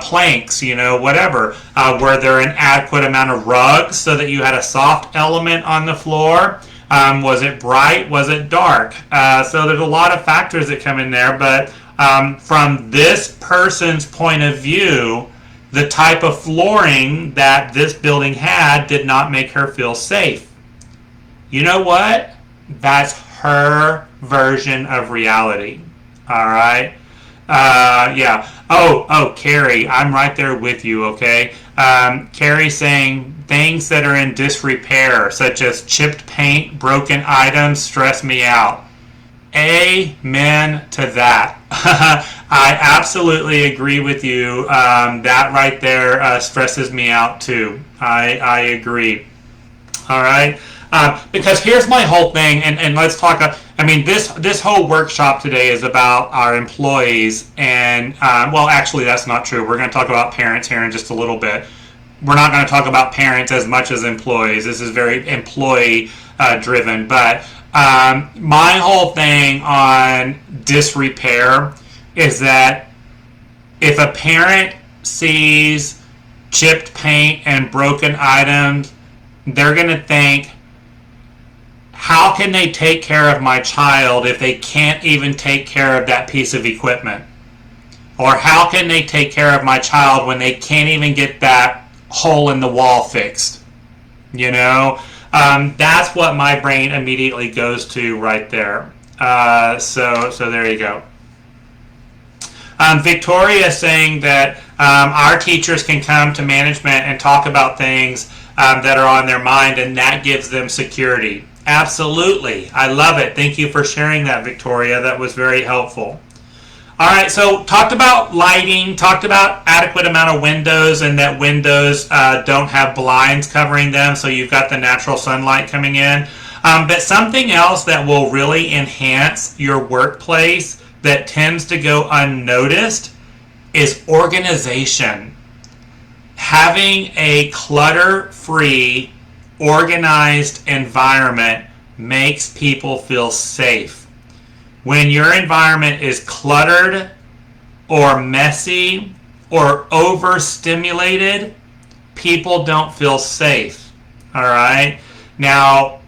planks, whatever? Were there an adequate amount of rugs so that you had a soft element on the floor? Was it bright? Was it dark? So there's a lot of factors that come in there, but from this person's point of view, the type of flooring that this building had did not make her feel safe. You know what? That's her version of reality. All right? Yeah. Oh, Carrie, I'm right there with you, okay? Carrie saying things that are in disrepair, such as chipped paint, broken items, stress me out. Amen to that. I absolutely agree with you. That right there stresses me out too. I agree. All right. Because here's my whole thing, and let's talk. This whole workshop today is about our employees, and well, actually, that's not true. We're going to talk about parents here in just a little bit. We're not going to talk about parents as much as employees. This is very employee driven, but my whole thing on disrepair is that if a parent sees chipped paint and broken items, they're going to think, how can they take care of my child if they can't even take care of that piece of equipment? Or how can they take care of my child when they can't even get that hole in the wall fixed? That's what my brain immediately goes to right there. So there you go. Victoria is saying that our teachers can come to management and talk about things that are on their mind, and that gives them security. Absolutely. I love it. Thank you for sharing that, Victoria. That was very helpful. All right, so talked about lighting, talked about adequate amount of windows, and that windows don't have blinds covering them, so you've got the natural sunlight coming in. But something else that will really enhance your workplace that tends to go unnoticed is organization. Having a clutter-free, organized environment makes people feel safe. When your environment is cluttered or messy or overstimulated, people don't feel safe. All right? Now,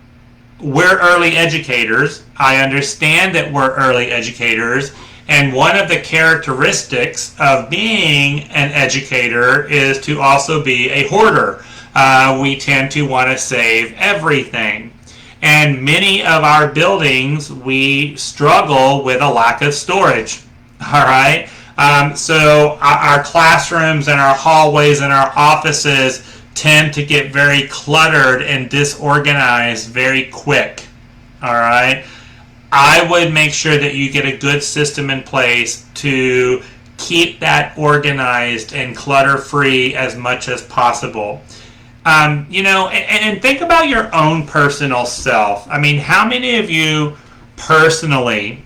we're early educators. I understand that we're early educators, and one of the characteristics of being an educator is to also be a hoarder. We tend to want to save everything. And many of our buildings, we struggle with a lack of storage. All right? So our classrooms and our hallways and our offices tend to get very cluttered and disorganized very quick. All right? I would make sure that you get a good system in place to keep that organized and clutter-free as much as possible. And think about your own personal self. How many of you personally,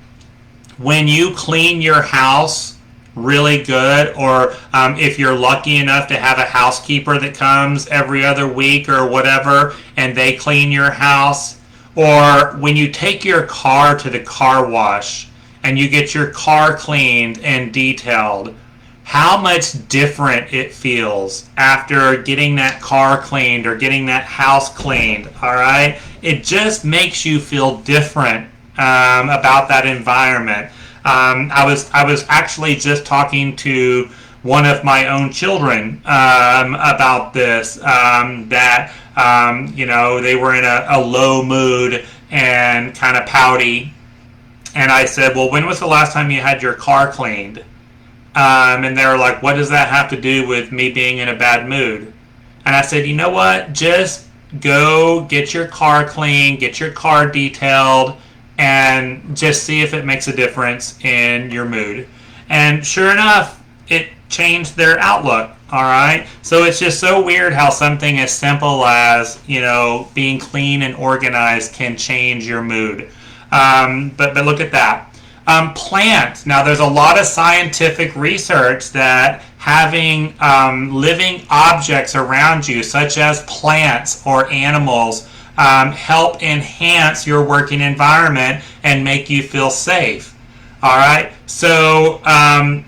when you clean your house really good, or if you're lucky enough to have a housekeeper that comes every other week or whatever, and they clean your house, or when you take your car to the car wash and you get your car cleaned and detailed, how much different it feels after getting that car cleaned or getting that house cleaned, all right? It just makes you feel different about that environment. I was actually just talking to one of my own children about this, that they were in a low mood and kind of pouty. And I said, well, when was the last time you had your car cleaned? And they were like, what does that have to do with me being in a bad mood? And I said, you know what? Just go get your car clean, get your car detailed, and just see if it makes a difference in your mood. And sure enough, it changed their outlook. All right. So it's just so weird how something as simple as, being clean and organized can change your mood. But look at that. Plants. Now, there's a lot of scientific research that having living objects around you, such as plants or animals, help enhance your working environment and make you feel safe. All right. So,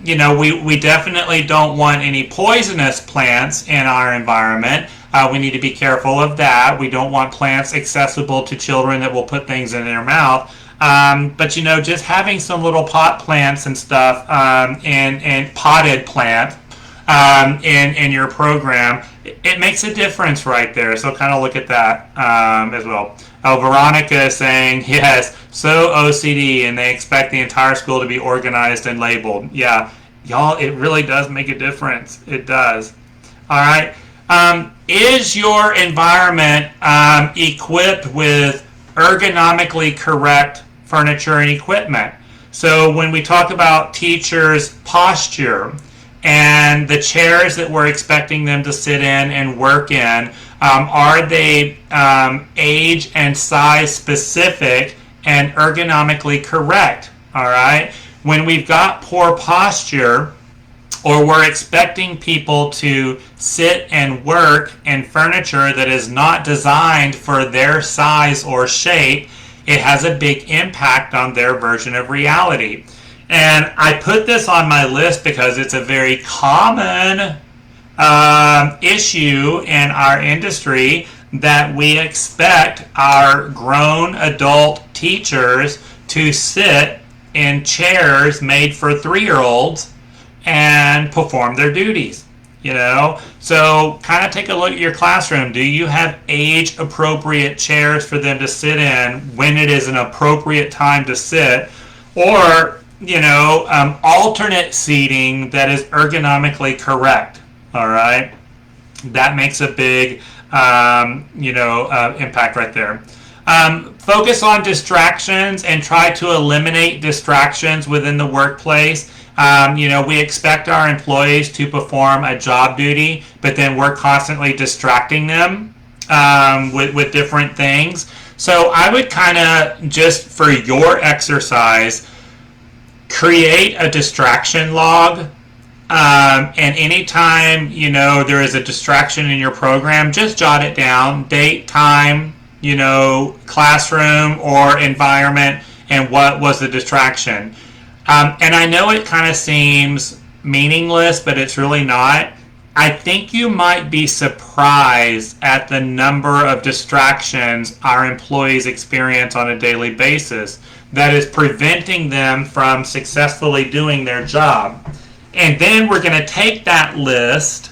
we definitely don't want any poisonous plants in our environment. We need to be careful of that. We don't want plants accessible to children that will put things in their mouth. But just having some little pot plants and stuff, and potted plant, in your program, it makes a difference right there. So kind of look at that, as well. Oh, Veronica is saying, yes, so OCD, and they expect the entire school to be organized and labeled. Yeah, y'all, it really does make a difference. It does. All right. Is your environment equipped with ergonomically correct furniture and equipment? So when we talk about teachers' posture and the chairs that we're expecting them to sit in and work in, are they age and size specific and ergonomically correct? All right. When we've got poor posture, or we're expecting people to sit and work in furniture that is not designed for their size or shape, it has a big impact on their version of reality. And I put this on my list because it's a very common issue in our industry, that we expect our grown adult teachers to sit in chairs made for 3-year-olds and perform their duties. So kind of take a look at your classroom. Do you have age appropriate chairs for them to sit in when it is an appropriate time to sit, or alternate seating that is ergonomically correct? All right, that makes a big impact right there. Focus on distractions and try to eliminate distractions within the workplace. We expect our employees to perform a job duty, but then we're constantly distracting them with different things. So I would kind of, just for your exercise, create a distraction log. And anytime, there is a distraction in your program, just jot it down, date, time, classroom or environment, and what was the distraction. And I know it kind of seems meaningless, but it's really not. I think you might be surprised at the number of distractions our employees experience on a daily basis that is preventing them from successfully doing their job. And then we're going to take that list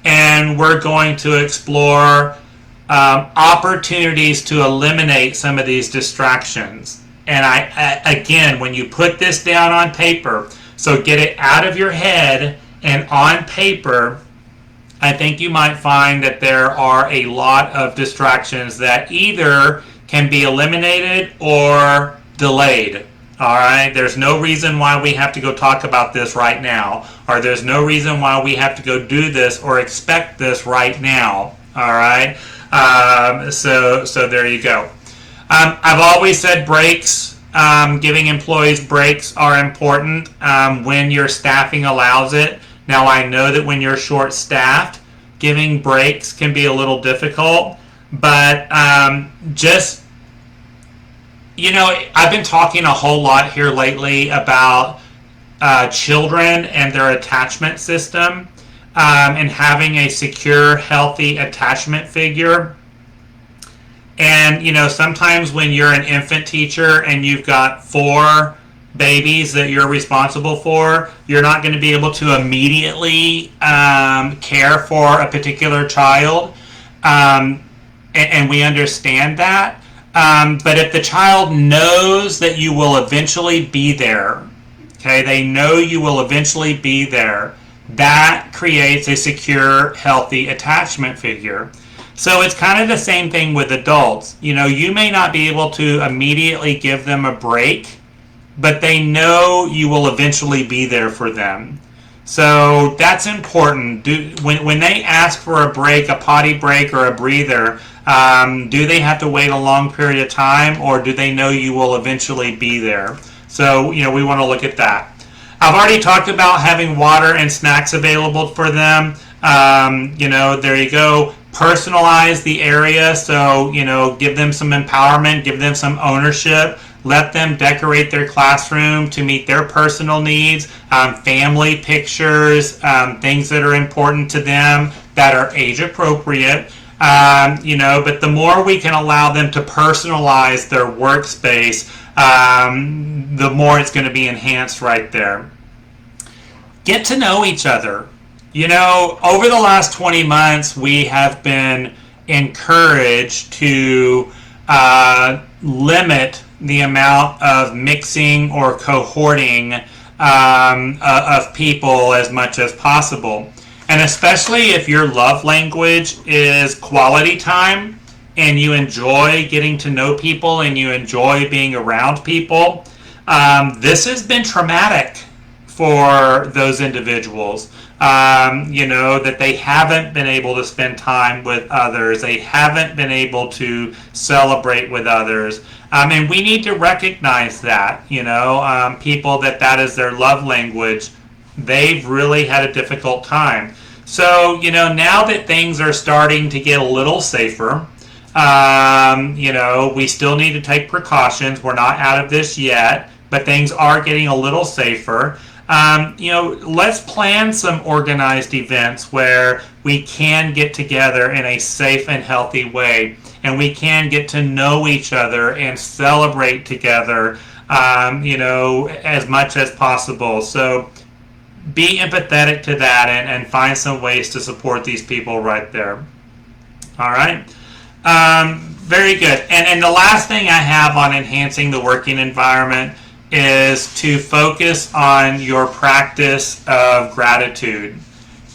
and we're going to explore opportunities to eliminate some of these distractions. And again, when you put this down on paper, so get it out of your head and on paper, I think you might find that there are a lot of distractions that either can be eliminated or delayed. All right, there's no reason why we have to go talk about this right now, or there's no reason why we have to go do this or expect this right now. All right, so there you go. I've always said breaks, giving employees breaks are important when your staffing allows it. Now, I know that when you're short-staffed, giving breaks can be a little difficult, but I've been talking a whole lot here lately about children and their attachment system, and having a secure, healthy attachment figure. And, sometimes when you're an infant teacher and you've got 4 babies that you're responsible for, you're not going to be able to immediately care for a particular child. And we understand that. But if the child knows that you will eventually be there, okay, they know you will eventually be there, that creates a secure, healthy attachment figure. So it's kind of the same thing with adults. You may not be able to immediately give them a break, but they know you will eventually be there for them. So that's important. When they ask for a break, a potty break or a breather, do they have to wait a long period of time, or do they know you will eventually be there? So, we want to look at that. I've already talked about having water and snacks available for them. There you go. Personalize the area. So, give them some empowerment, give them some ownership. Let them decorate their classroom to meet their personal needs, family pictures, things that are important to them that are age appropriate. But the more we can allow them to personalize their workspace, the more it's going to be enhanced right there. Get to know each other. Over the last 20 months, we have been encouraged to limit the amount of mixing or cohorting of people as much as possible. And especially if your love language is quality time and you enjoy getting to know people and you enjoy being around people, this has been traumatic for those individuals. That they haven't been able to spend time with others. They haven't been able to celebrate with others. And we need to recognize that, people that is their love language, they've really had a difficult time. So, now that things are starting to get a little safer, we still need to take precautions. We're not out of this yet, but things are getting a little safer. Let's plan some organized events where we can get together in a safe and healthy way, and we can get to know each other and celebrate together, as much as possible. So be empathetic to that and find some ways to support these people right there. All right. Very good. And the last thing I have on enhancing the working environment is to focus on your practice of gratitude.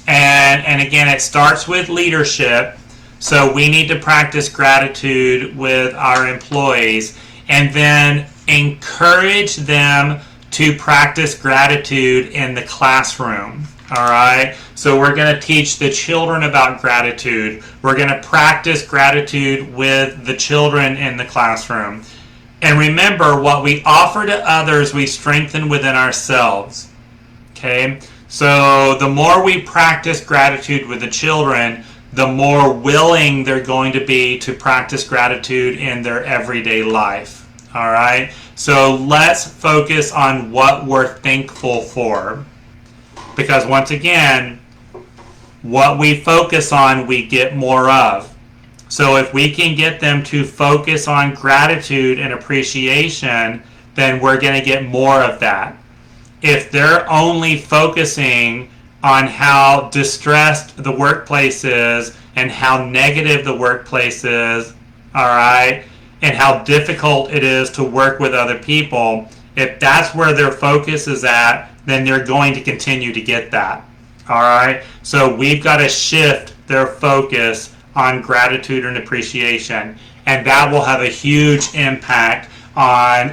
And again, it starts with leadership. So we need to practice gratitude with our employees and then encourage them to practice gratitude in the classroom. All right. So we're going to teach the children about gratitude. We're going to practice gratitude with the children in the classroom. And remember, what we offer to others, we strengthen within ourselves. Okay? So the more we practice gratitude with the children, the more willing they're going to be to practice gratitude in their everyday life. All right? So let's focus on what we're thankful for. Because once again, what we focus on, we get more of. So if we can get them to focus on gratitude and appreciation, then we're going to get more of that. If they're only focusing on how distressed the workplace is and how negative the workplace is, all right, and how difficult it is to work with other people, if that's where their focus is at, then they're going to continue to get that. All right? So we've got to shift their focus on gratitude and appreciation, and that will have a huge impact on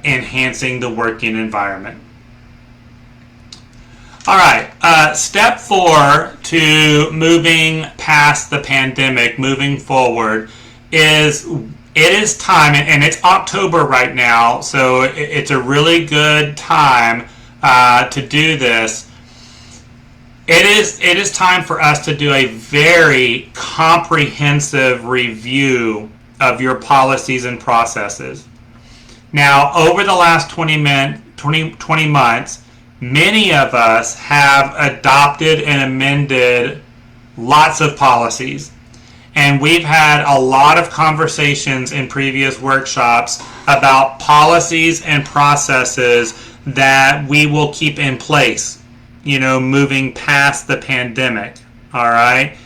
enhancing the working environment. All right, step 4 to moving past the pandemic, moving forward, is it is time, and it's October right now, so it's a really good time to do this. It is time for us to do a very comprehensive review of your policies and processes. Now, over the last 20 months, many of us have adopted and amended lots of policies. And we've had a lot of conversations in previous workshops about policies and processes that we will keep in place, moving past the pandemic, all right?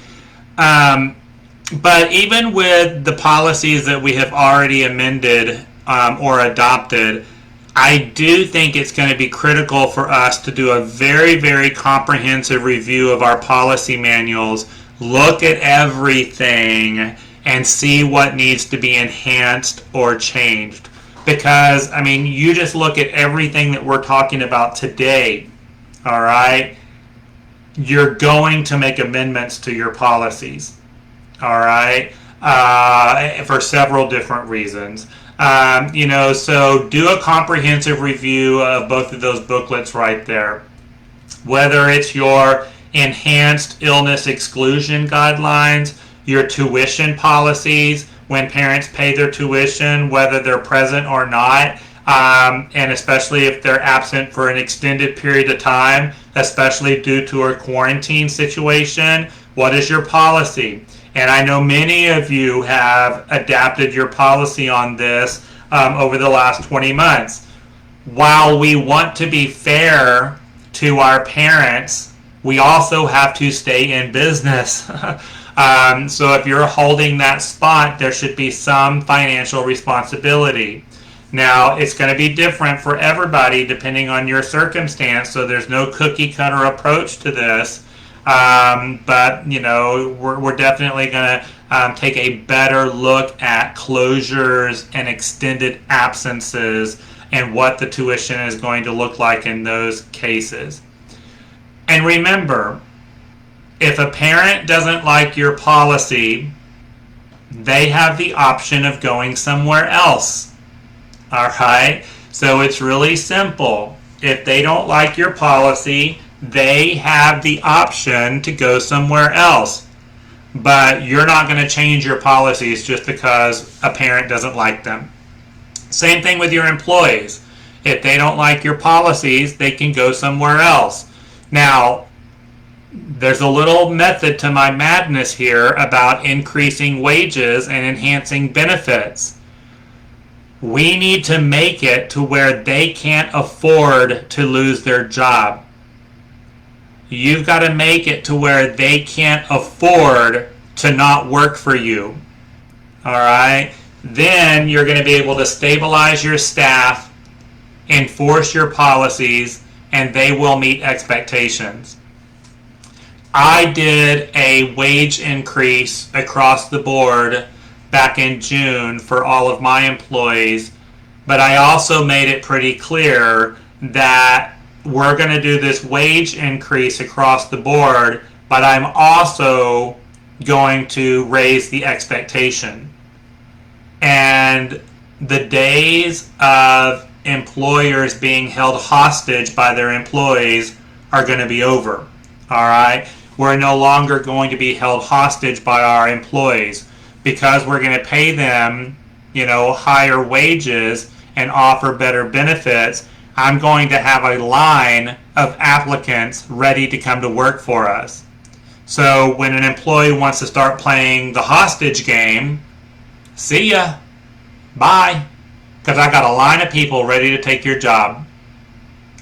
But even with the policies that we have already amended or adopted, I do think it's going to be critical for us to do a very, very comprehensive review of our policy manuals, look at everything, and see what needs to be enhanced or changed. Because, I mean, you just look at everything that we're talking about today, all right? You're going to make amendments to your policies, all right? For several different reasons. So do a comprehensive review of both of those booklets right there. Whether it's your enhanced illness exclusion guidelines, your tuition policies, when parents pay their tuition, whether they're present or not, and especially if they're absent for an extended period of time, especially due to a quarantine situation, what is your policy? And I know many of you have adapted your policy on this over the last 20 months. While we want to be fair to our parents, we also have to stay in business. So if you're holding that spot, there should be some financial responsibility. Now, it's going to be different for everybody depending on your circumstance, so there's no cookie cutter approach to this. But we're definitely going to take a better look at closures and extended absences and what the tuition is going to look like in those cases. And remember, if a parent doesn't like your policy, they have the option of going somewhere else. All right? So it's really simple. If they don't like your policy, they have the option to go somewhere else. But you're not going to change your policies just because a parent doesn't like them. Same thing with your employees. If they don't like your policies, they can go somewhere else. Now, there's a little method to my madness here about increasing wages and enhancing benefits. We need to make it to where they can't afford to lose their job. You've got to make it to where they can't afford to not work for you. All right? Then you're going to be able to stabilize your staff, enforce your policies, and they will meet expectations. I did a wage increase across the board back in June for all of my employees, but I also made it pretty clear that we're going to do this wage increase across the board, but I'm also going to raise the expectation. And the days of employers being held hostage by their employees are going to be over. All right? We're no longer going to be held hostage by our employees because we're going to pay them, higher wages and offer better benefits. I'm going to have a line of applicants ready to come to work for us. So when an employee wants to start playing the hostage game, see ya, bye, because I got a line of people ready to take your job.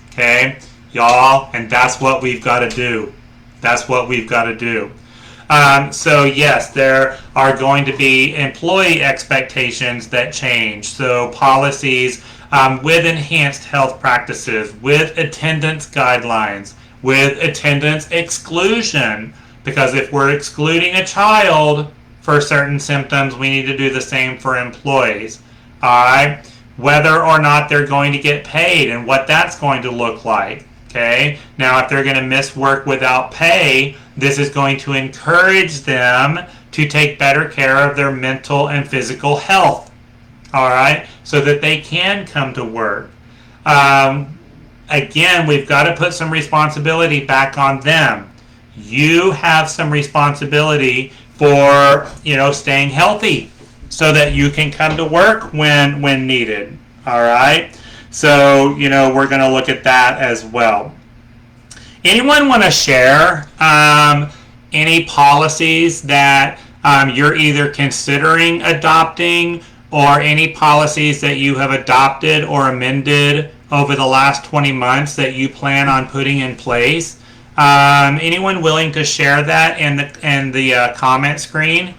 Okay, y'all, and that's what we've got to do. That's what we've got to do. So yes, there are going to be employee expectations that change. So policies with enhanced health practices, with attendance guidelines, with attendance exclusion. Because if we're excluding a child for certain symptoms, we need to do the same for employees. All right? Whether or not they're going to get paid and what that's going to look like. Okay? Now, if they're going to miss work without pay, this is going to encourage them to take better care of their mental and physical health. All right? So that they can come to work. Again, we've got to put some responsibility back on them. You have some responsibility for, staying healthy so that you can come to work when needed. All right? So, we're going to look at that as well. Anyone want to share any policies that you're either considering adopting or any policies that you have adopted or amended over the last 20 months that you plan on putting in place? Anyone willing to share that in the comment screen?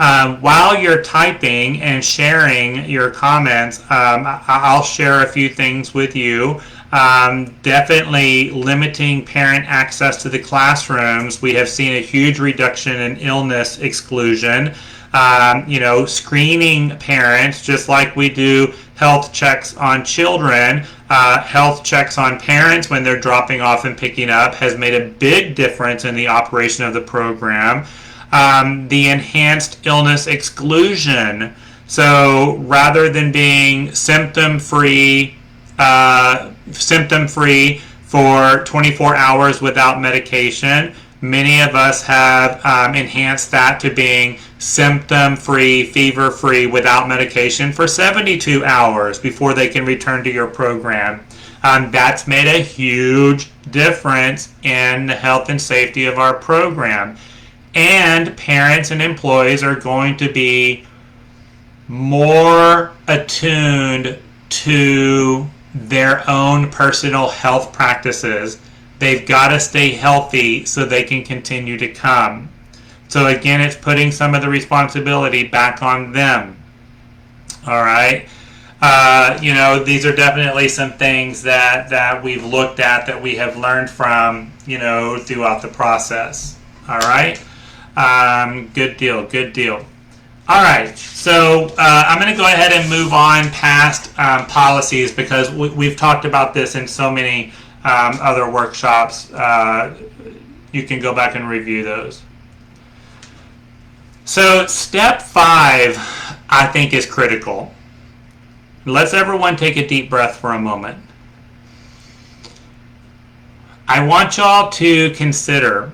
While you're typing and sharing your comments, I'll share a few things with you. Definitely limiting parent access to the classrooms. We have seen a huge reduction in illness exclusion. Screening parents, just like we do health checks on children, health checks on parents when they're dropping off and picking up has made a big difference in the operation of the program. The enhanced illness exclusion. So rather than being symptom-free for 24 hours without medication, many of us have enhanced that to being symptom-free, fever-free without medication for 72 hours before they can return to your program. That's made a huge difference in the health and safety of our program. And parents and employees are going to be more attuned to their own personal health practices. They've got to stay healthy so they can continue to come. So again, it's putting some of the responsibility back on them. All right. These are definitely some things that we've looked at, that we have learned from, throughout the process. All right. Good deal. All right, so I'm going to go ahead and move on past policies, because we've talked about this in so many other workshops. You can go back and review those. So step 5, I think, is critical. Let's everyone take a deep breath for a moment. I want y'all to consider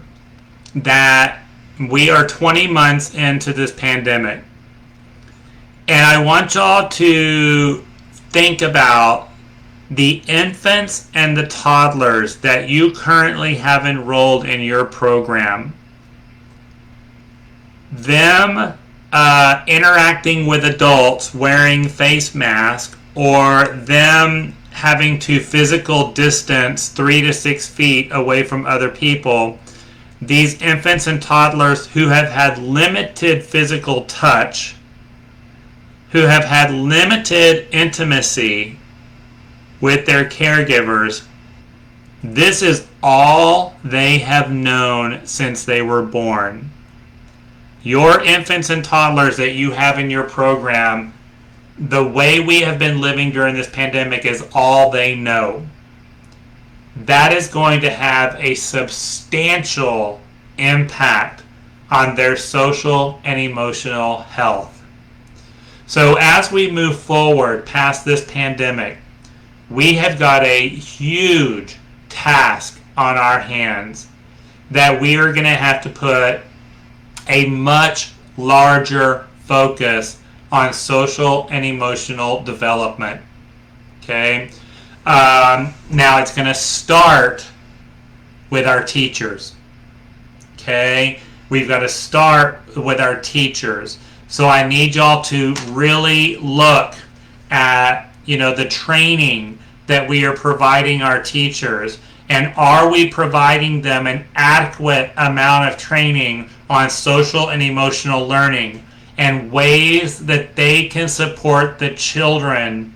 that we are 20 months into this pandemic. And I want y'all to think about the infants and the toddlers that you currently have enrolled in your program. Them interacting with adults wearing face masks, or them having to physical distance 3 to 6 feet away from other people. These infants and toddlers who have had limited physical touch, who have had limited intimacy with their caregivers, this is all they have known since they were born. Your infants and toddlers that you have in your program, the way we have been living during this pandemic is all they know. That is going to have a substantial impact on their social and emotional health. So as we move forward past this pandemic, we have got a huge task on our hands that we are going to have to put a much larger focus on social and emotional development. Okay? Now it's going to start with our teachers. Okay? We've got to start with our teachers. So I need y'all to really look at, the training that we are providing our teachers, and are we providing them an adequate amount of training on social and emotional learning and ways that they can support the children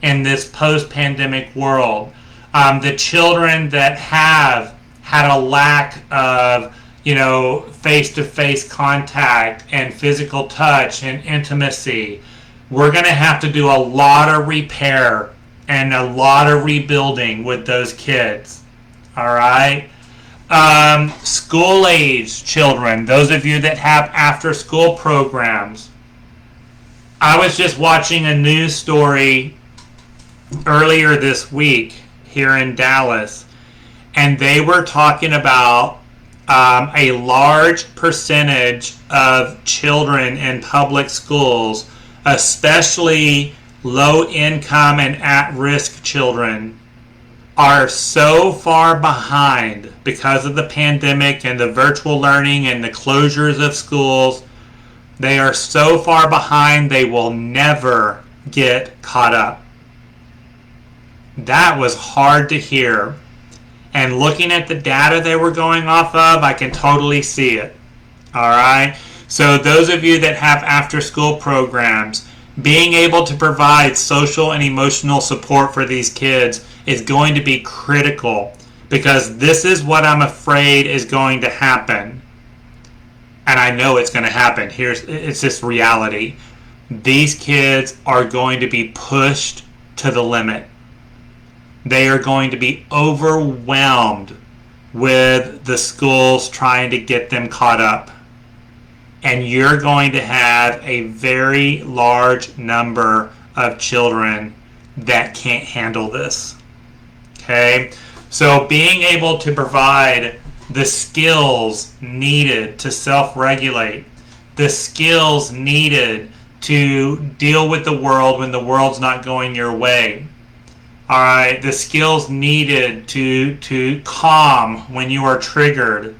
in this post-pandemic world. The children that have had a lack of, face-to-face contact and physical touch and intimacy. We're going to have to do a lot of repair and a lot of rebuilding with those kids. All right? School-age children, those of you that have after-school programs. I was just watching a news story earlier this week here in Dallas, and they were talking about a large percentage of children in public schools, especially low-income and at-risk children, are so far behind because of the pandemic and the virtual learning and the closures of schools. They are so far behind they will never get caught up. That was hard to hear. And looking at the data they were going off of, I can totally see it. All right? So those of you that have after-school programs, being able to provide social and emotional support for these kids is going to be critical, because this is what I'm afraid is going to happen. And I know it's going to happen. It's just reality. These kids are going to be pushed to the limit. They are going to be overwhelmed with the schools trying to get them caught up. And you're going to have a very large number of children that can't handle this. Okay? So being able to provide the skills needed to self-regulate, the skills needed to deal with the world when the world's not going your way, all right, the skills needed to calm when you are triggered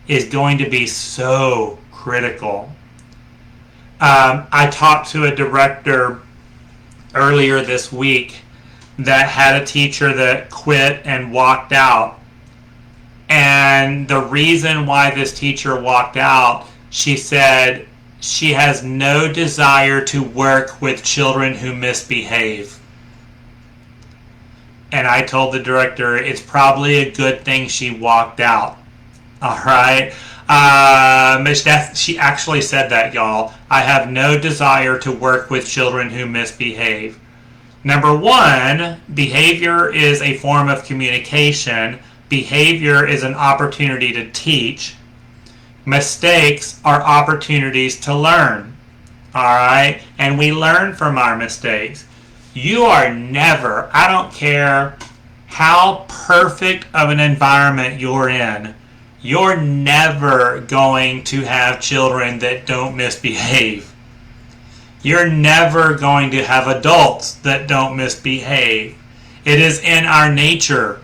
is going to be so critical. I talked to a director earlier this week that had a teacher that quit and walked out. And the reason why this teacher walked out, she said she has no desire to work with children who misbehave. And I told the director it's probably a good thing she walked out. All right. She actually said that, y'all. I have no desire to work with children who misbehave. Number one, behavior is a form of communication. Behavior is an opportunity to teach. Mistakes are opportunities to learn. All right? And we learn from our mistakes. You are never, I don't care how perfect of an environment you're in, you're never going to have children that don't misbehave. You're never going to have adults that don't misbehave. It is in our nature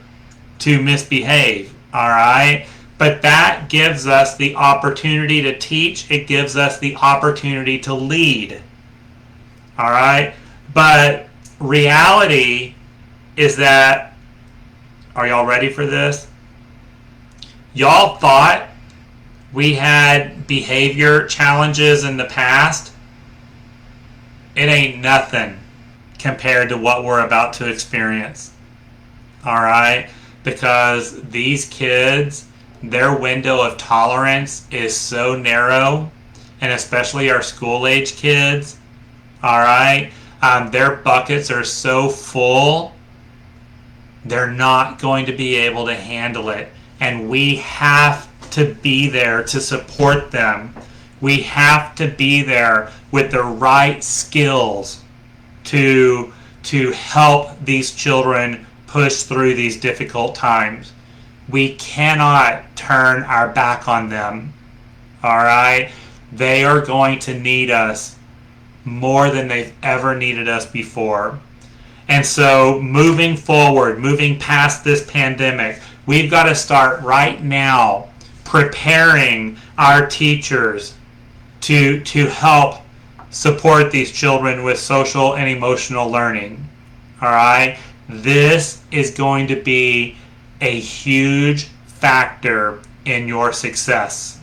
to misbehave, all right? But that gives us the opportunity to teach. It gives us the opportunity to lead, all right? But reality is that, are y'all ready for this? Y'all thought we had behavior challenges in the past. It ain't nothing compared to what we're about to experience. All right? Because these kids, their window of tolerance is so narrow, and especially our school-age kids, all right? Their buckets are so full, they're not going to be able to handle it. And we have to be there to support them. We have to be there with the right skills to help these children push through these difficult times. We cannot turn our back on them. All right? They are going to need us more than they've ever needed us before. And so moving forward, moving past this pandemic, we've got to start right now preparing our teachers to help support these children with social and emotional learning. All right? This is going to be a huge factor in your success.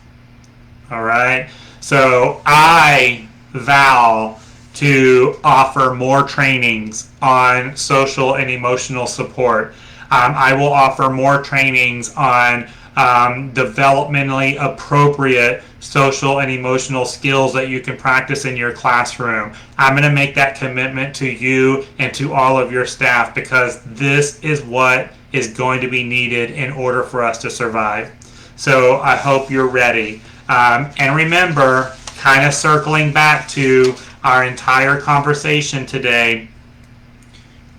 All right? So I vow to offer more trainings on social and emotional support. I will offer more trainings on developmentally appropriate social and emotional skills that you can practice in your classroom. I'm going to make that commitment to you and to all of your staff, because this is what is going to be needed in order for us to survive. So I hope you're ready. And remember, kind of circling back to our entire conversation today,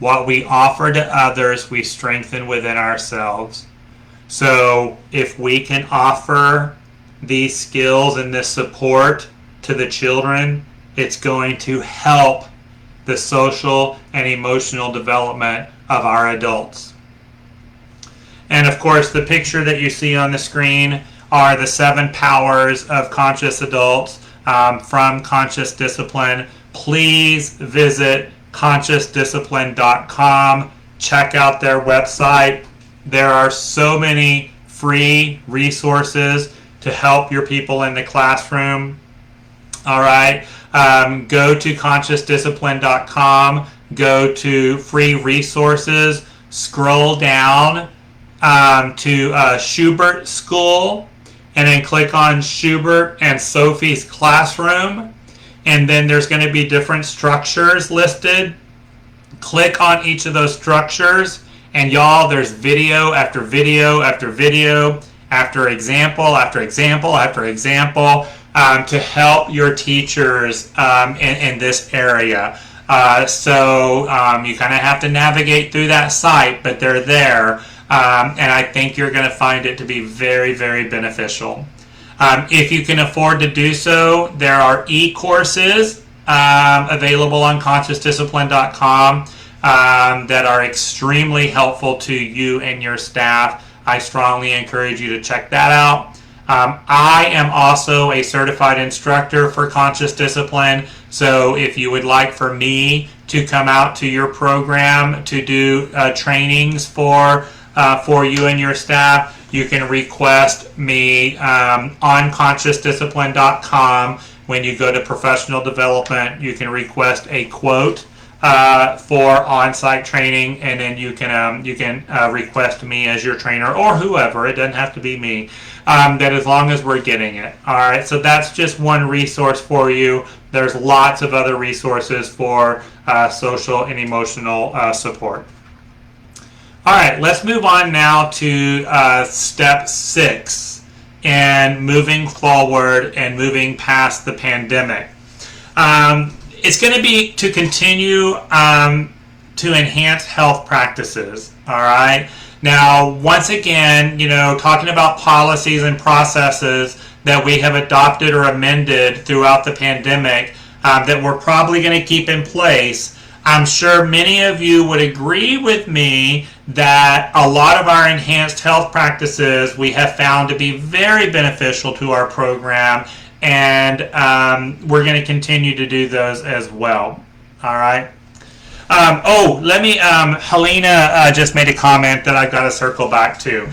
what we offer to others, we strengthen within ourselves. So if we can offer these skills and this support to the children, it's going to help the social and emotional development of our adults. And of course, the picture that you see on the screen are the 7 powers of conscious adults from Conscious Discipline. Please visit consciousdiscipline.com. Check out their website. There are so many free resources to help your people in the classroom. All right. Go to consciousdiscipline.com, go to free resources, scroll down to Schubert School, and then click on Schubert and Sophie's Classroom. And then there's going to be different structures listed. Click on each of those structures, and y'all, there's video after video after video after example after example after example to help your teachers in this area. So you kind of have to navigate through that site, but they're there. And I think you're going to find it to be very, very beneficial. If you can afford to do so, there are e-courses available on consciousdiscipline.com that are extremely helpful to you and your staff. I strongly encourage you to check that out. I am also a certified instructor for Conscious Discipline, so if you would like for me to come out to your program to do trainings for you and your staff, you can request me on consciousdiscipline.com. When you go to professional development, you can request a quote for on-site training, and then you can request me as your trainer, or whoever. It doesn't have to be me. That as long as we're getting it. All right. So that's just one resource for you. There's lots of other resources for social and emotional support. All right, let's move on now to step 6 and moving forward and moving past the pandemic. It's going to be to continue to enhance health practices. All right. Now, once again, talking about policies and processes that we have adopted or amended throughout the pandemic that we're probably going to keep in place. I'm sure many of you would agree with me that a lot of our enhanced health practices we have found to be very beneficial to our program, and we're going to continue to do those as well. All right. Helena just made a comment that I've got to circle back to.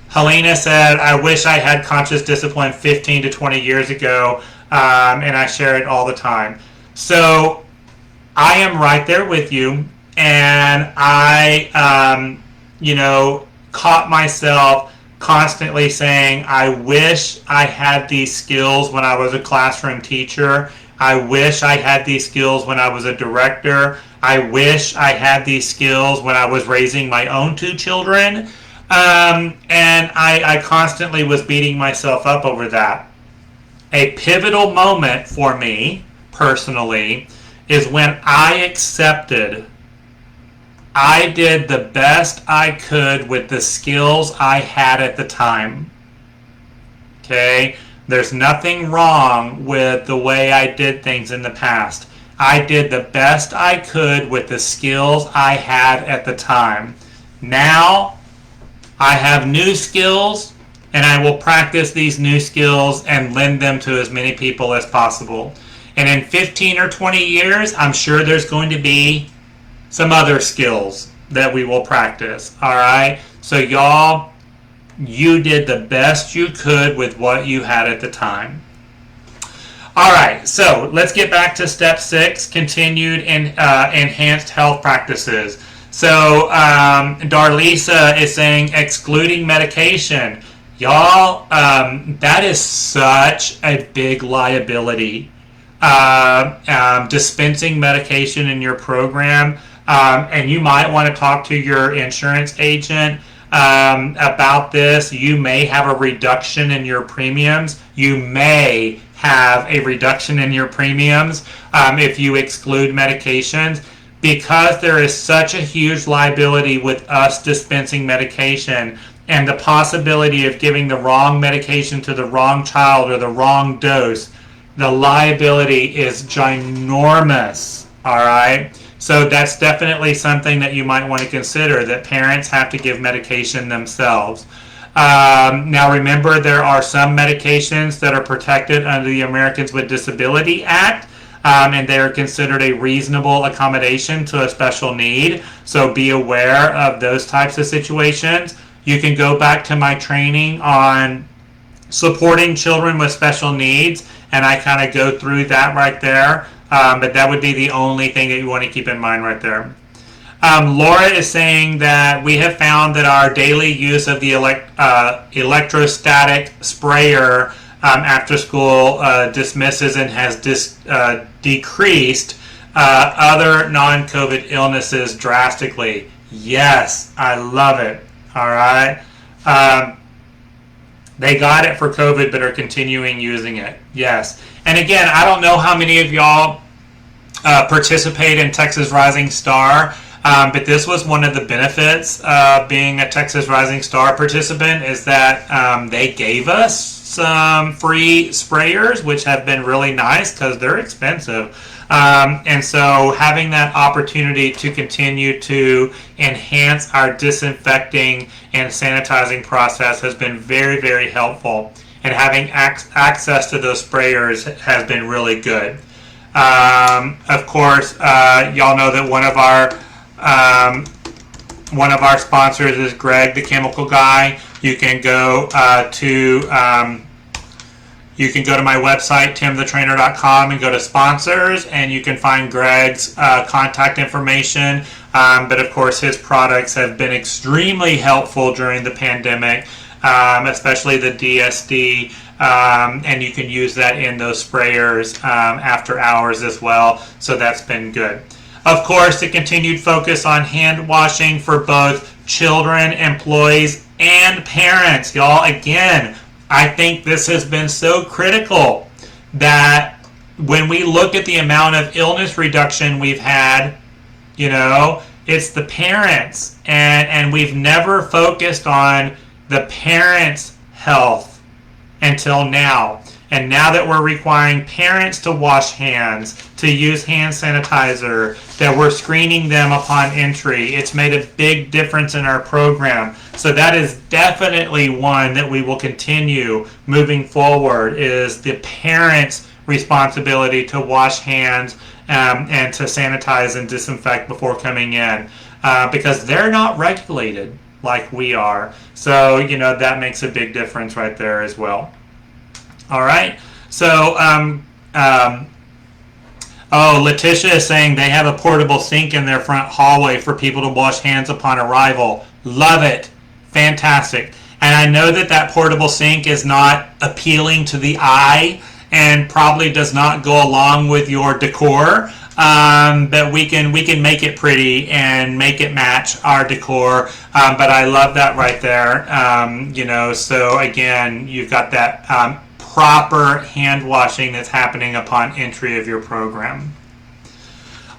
Helena said, I wish I had Conscious Discipline 15 to 20 years ago, and I share it all the time. So I am right there with you, and I, caught myself constantly saying, I wish I had these skills when I was a classroom teacher. I wish I had these skills when I was a director. I wish I had these skills when I was raising my own 2 children. And I constantly was beating myself up over that. A pivotal moment for me, personally, is when I accepted I did the best I could with the skills I had at the time. Okay? There's nothing wrong with the way I did things in the past. I did the best I could with the skills I had at the time. Now, I have new skills, and I will practice these new skills and lend them to as many people as possible. And in 15 or 20 years, I'm sure there's going to be some other skills that we will practice. All right? So y'all, you did the best you could with what you had at the time. All right, so let's get back to step 6, continued and enhanced health practices. So Darlisa is saying excluding medication. Y'all, that is such a big liability. Dispensing medication in your program, and you might want to talk to your insurance agent about this. You may have a reduction in your premiums. You may have a reduction in your premiums if you exclude medications, because there is such a huge liability with us dispensing medication, and the possibility of giving the wrong medication to the wrong child or the wrong dose. The liability is ginormous. All right. So that's definitely something that you might want to consider, that parents have to give medication themselves. Now remember, there are some medications that are protected under the Americans with Disability Act, and they are considered a reasonable accommodation to a special need. So be aware of those types of situations. You can go back to my training on supporting children with special needs, and I kind of go through that right there. But that would be the only thing that you want to keep in mind right there. Laura is saying that we have found that our daily use of the electrostatic sprayer after school dismisses and has decreased other non-COVID illnesses drastically. Yes, I love it. All right. They got it for COVID but are continuing using it. Yes. And again, I don't know how many of y'all participate in Texas Rising Star. But this was one of the benefits of being a Texas Rising Star participant, is that they gave us some free sprayers, which have been really nice because they're expensive. And so having that opportunity to continue to enhance our disinfecting and sanitizing process has been very, very helpful. And having access to those sprayers has been really good. Of course, y'all know that one of our sponsors is Greg, the chemical guy. You can go to my website, timthetrainer.com, and go to sponsors, and you can find Greg's contact information. But of course, his products have been extremely helpful during the pandemic, especially the DSD. And you can use that in those sprayers after hours as well. So that's been good. Of course, the continued focus on hand washing for both children, employees, and parents. Y'all, again, I think this has been so critical that when we look at the amount of illness reduction we've had, you know, it's the parents. And we've never focused on the parents' health until now. And now that we're requiring parents to wash hands, to use hand sanitizer, that we're screening them upon entry, it's made a big difference in our program. So that is definitely one that we will continue moving forward, is the parents' responsibility to wash hands and to sanitize and disinfect before coming in, because they're not regulated like we are. So, you know, that makes a big difference right there as well. All right. So, Letitia is saying they have a portable sink in their front hallway for people to wash hands upon arrival. Love it. Fantastic. And I know that that portable sink is not appealing to the eye and probably does not go along with your decor. But we can make it pretty and make it match our decor. But I love that right there. You know, so again, you've got that proper hand washing that's happening upon entry of your program.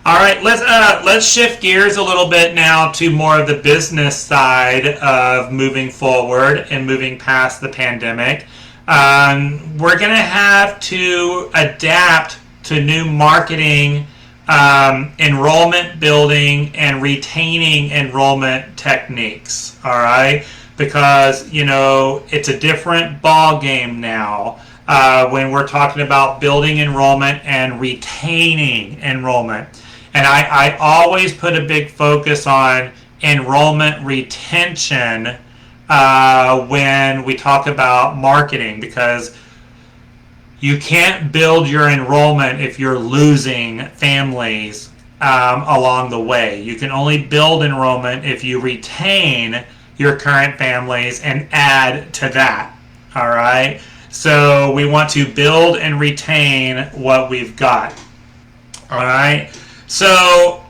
All right, let's shift gears a little bit now to more of the business side of moving forward and moving past the pandemic. We're going to have to adapt to new marketing, enrollment building, and retaining enrollment techniques. All right, because you know it's a different ball game now when we're talking about building enrollment and retaining enrollment. And I always put a big focus on enrollment retention when we talk about marketing, because you can't build your enrollment if you're losing families along the way. You can only build enrollment if you retain your current families and add to that. All right? So we want to build and retain what we've got. All right? So,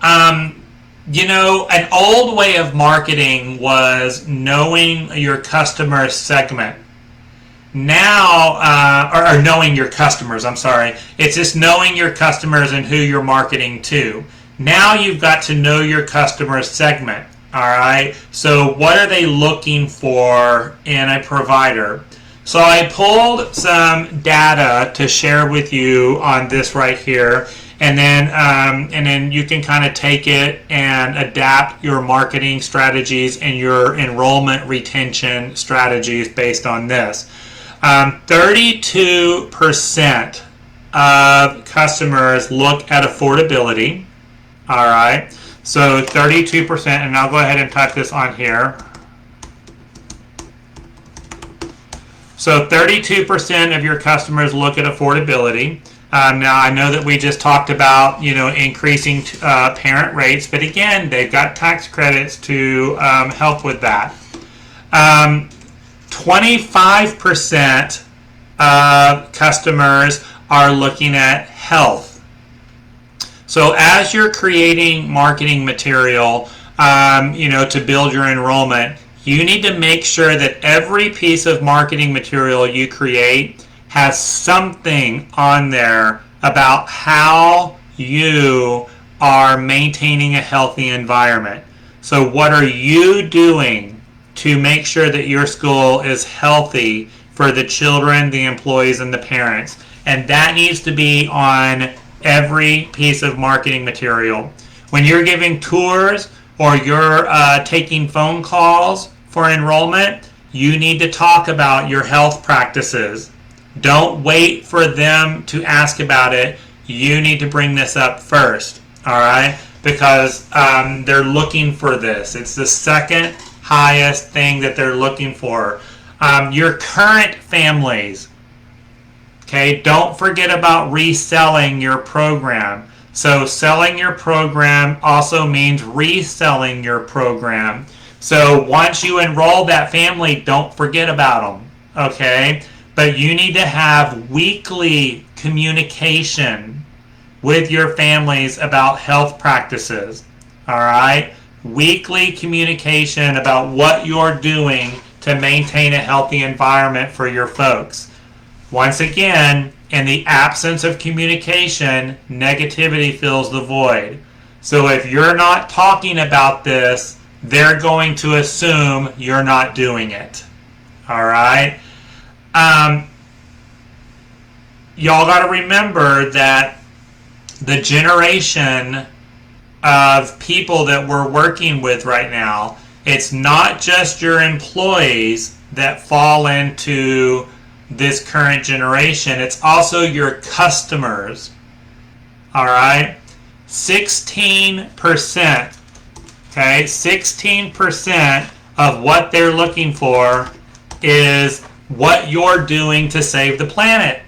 you know, an old way of marketing was knowing your customer segment. Now, or knowing your customers, I'm sorry. It's just knowing your customers and who you're marketing to. Now you've got to know your customer segment. All right. So what are they looking for in a provider? So I pulled some data to share with you on this right here. And then you can kind of take it and adapt your marketing strategies and your enrollment retention strategies based on this. 32% of customers look at affordability. All right. So 32%, and I'll go ahead and type this on here. So 32% of your customers look at affordability. Now, I know that we just talked about, increasing parent rates, but again, they've got tax credits to help with that. 25% of customers are looking at health. So as you're creating marketing material, to build your enrollment, you need to make sure that every piece of marketing material you create has something on there about how you are maintaining a healthy environment. So what are you doing to make sure that your school is healthy for the children, the employees, and the parents? And that needs to be on every piece of marketing material. When you're giving tours or you're taking phone calls for enrollment, you need to talk about your health practices. Don't wait for them to ask about it. You need to bring this up first, all right? Because they're looking for this. It's the second highest thing that they're looking for. Your current families, okay? Don't forget about reselling your program. So selling your program also means reselling your program. So once you enroll that family, don't forget about them, okay? But you need to have weekly communication with your families about health practices, all right? Weekly communication about what you're doing to maintain a healthy environment for your folks. Once again, in the absence of communication, negativity fills the void. So if you're not talking about this, they're going to assume you're not doing it. All right? Y'all got to remember that the generation of people that we're working with right now, it's not just your employees that fall into this current generation, it's also your customers. All right? 16%, okay? 16% of what they're looking for is what you're doing to save the planet.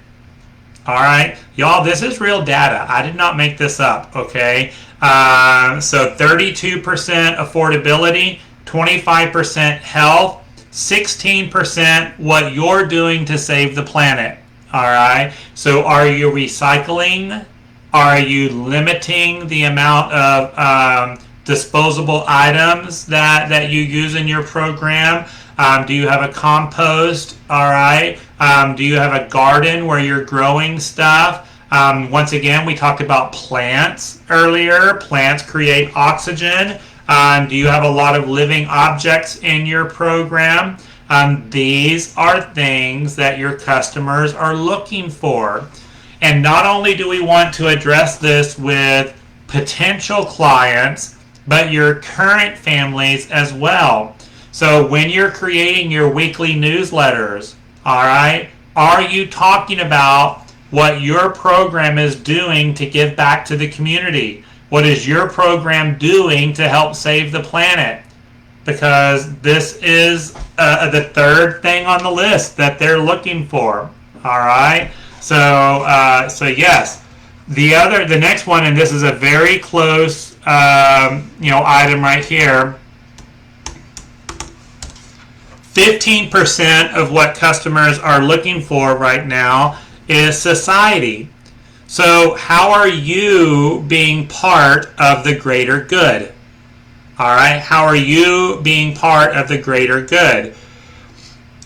All right? Y'all, this is real data. I did not make this up, okay? So 32% affordability, 25% health, 16% what you're doing to save the planet. All right? So are you recycling? Are you limiting the amount of disposable items that you use in your program? Do you have a compost? All right. Do you have a garden where you're growing stuff? Once again, we talked about plants earlier. Plants create oxygen. Do you have a lot of living objects in your program? These are things that your customers are looking for. And not only do we want to address this with potential clients, but your current families as well. So when you're creating your weekly newsletters, all right, are you talking about what your program is doing to give back to the community? What is your program doing to help save the planet? Because this is the third thing on the list that they're looking for. All right. So yes, the next one, and this is a very close, item right here. 15% of what customers are looking for right now is society. So how are you being part of the greater good? All right, how are you being part of the greater good?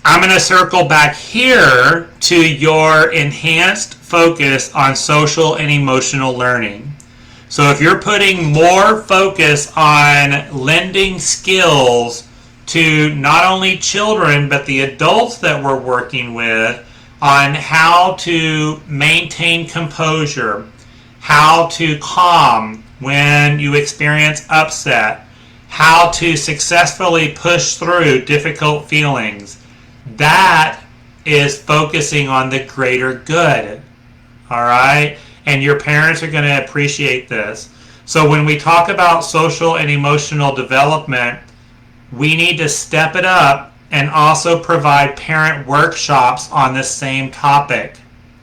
I'm going to circle back here to your enhanced focus on social and emotional learning. So if you're putting more focus on lending skills to not only children but the adults that we're working with on how to maintain composure, how to calm when you experience upset, how to successfully push through difficult feelings, that is focusing on the greater good. All right? And your parents are going to appreciate this. So when we talk about social and emotional development, we need to step it up and also provide parent workshops on the same topic.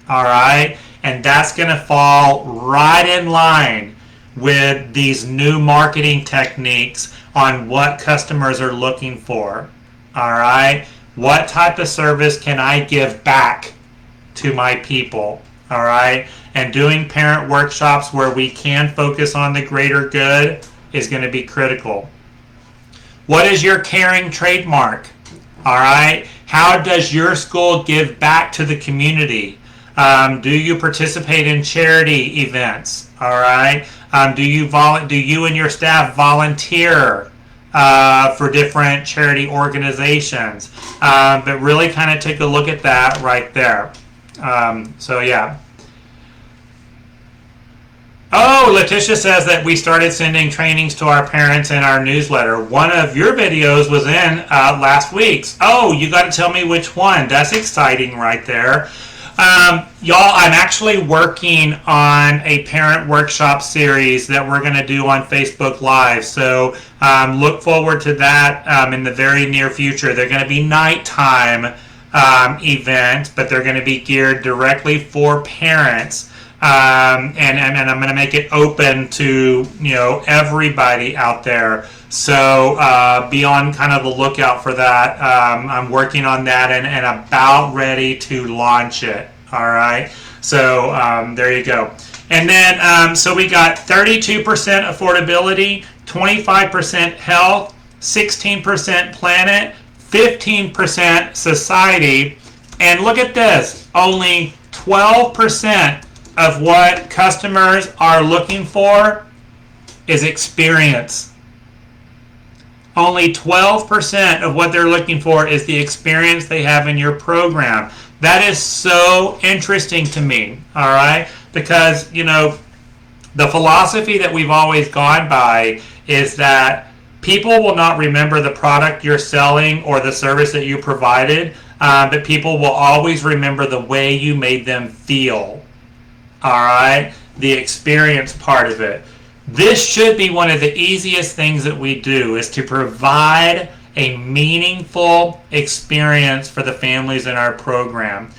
All right? And that's going to fall right in line with these new marketing techniques on what customers are looking for. All right? What type of service can I give back to my people? All right? And doing parent workshops where we can focus on the greater good is going to be critical. What is your caring trademark? All right? How does your school give back to the community? Do you participate in charity events? All right. Do you and your staff volunteer for different charity organizations? But really kind of take a look at that right there. So yeah. Oh, Letitia says that we started sending trainings to our parents in our newsletter. One of your videos was in last week's. Oh, you got to tell me which one. That's exciting right there. Y'all, I'm actually working on a parent workshop series that we're going to do on Facebook Live. So look forward to that in the very near future. They're going to be nighttime events, but they're going to be geared directly for parents. And I'm going to make it open to everybody out there. So be on kind of the lookout for that. I'm working on that and about ready to launch it. All right. So there you go. And then so we got 32% affordability, 25% health, 16% planet, 15% society, and look at this. Only 12% of what customers are looking for is experience. Only 12% of what they're looking for is the experience they have in your program. That is so interesting to me, all right? Because, the philosophy that we've always gone by is that people will not remember the product you're selling or the service that you provided, but people will always remember the way you made them feel. All right, the experience part of it. This should be one of the easiest things that we do, is to provide a meaningful experience for the families in our program.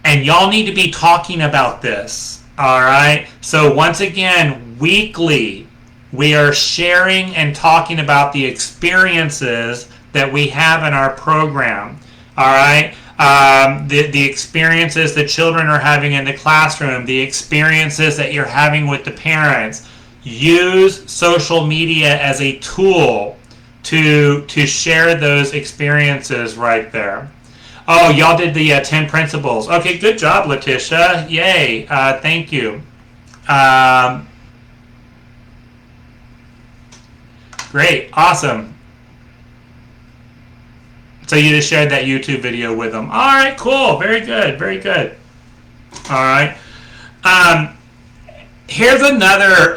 And y'all need to be talking about this. All right. So once again, weekly, we are sharing and talking about the experiences that we have in our program. All right. The experiences the children are having in the classroom, the experiences that you're having with the parents. Use social media as a tool to share those experiences right there. Oh, y'all did the 10 principles. Okay, good job, Letitia. Yay. Thank you. Great. Awesome. So you just shared that YouTube video with them. All right, cool. Very good. Very good. All right. Here's another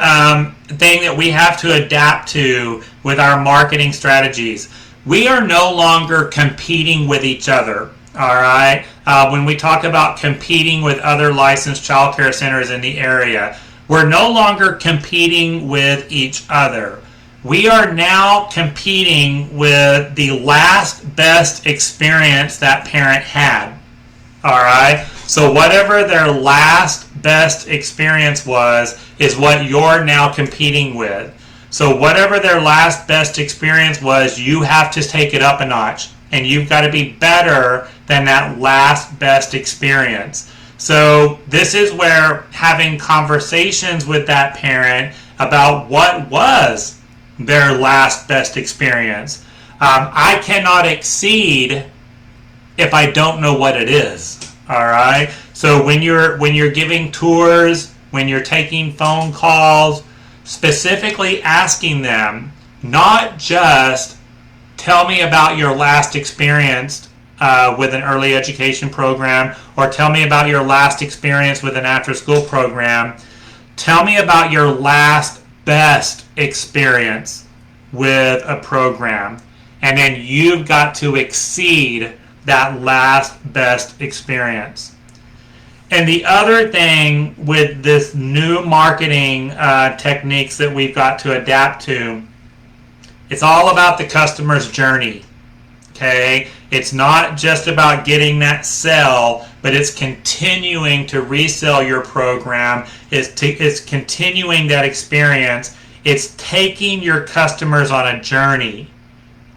thing that we have to adapt to with our marketing strategies. We are no longer competing with each other. All right. When we talk about competing with other licensed child care centers in the area, we're no longer competing with each other. We are now competing with the last best experience that parent had. All right. So whatever their last best experience was is what you're now competing with. So whatever their last best experience was, you have to take it up a notch. And you've got to be better than that last best experience. So this is where having conversations with that parent about what was their last best experience. I cannot exceed if I don't know what it is. All right. So when you're giving tours, when you're taking phone calls, specifically asking them, not just tell me about your last experience with an early education program, or tell me about your last experience with an after-school program. Tell me about your last best experience with a program. And then you've got to exceed that last best experience. And the other thing with this new marketing techniques that we've got to adapt to, it's all about the customer's journey. Okay, it's not just about getting that sale, but it's continuing to resell your program. It's continuing that experience. It's taking your customers on a journey,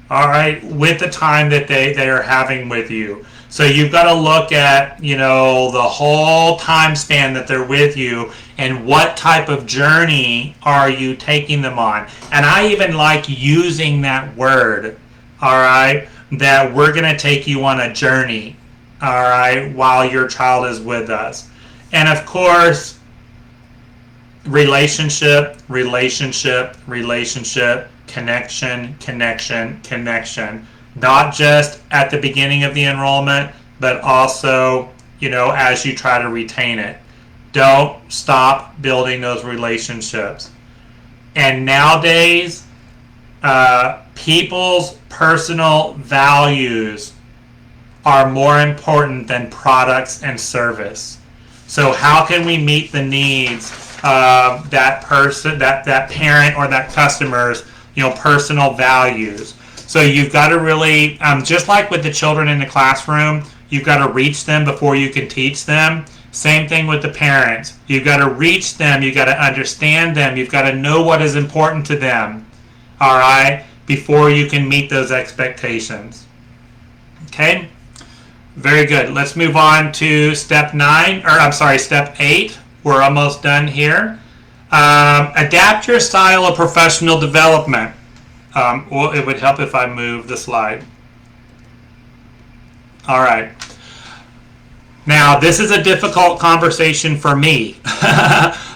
all right, with the time that they are having with you. So you've got to look at, the whole time span that they're with you and what type of journey are you taking them on. And I even like using that word, all right, that we're going to take you on a journey, all right, while your child is with us. And of course, relationship, connection. Not just at the beginning of the enrollment, but also, as you try to retain it. Don't stop building those relationships. And nowadays, people's personal values are more important than products and service. So how can we meet the needs of that person, that parent or that customer's, personal values? So you've got to really, just like with the children in the classroom, you've got to reach them before you can teach them. Same thing with the parents. You've got to reach them. You've got to understand them. You've got to know what is important to them, all right, before you can meet those expectations. Okay? Very good. Let's move on to step 8. We're almost done here. Adapt your style of professional development. Well, it would help if I move the slide. All right. Now, this is a difficult conversation for me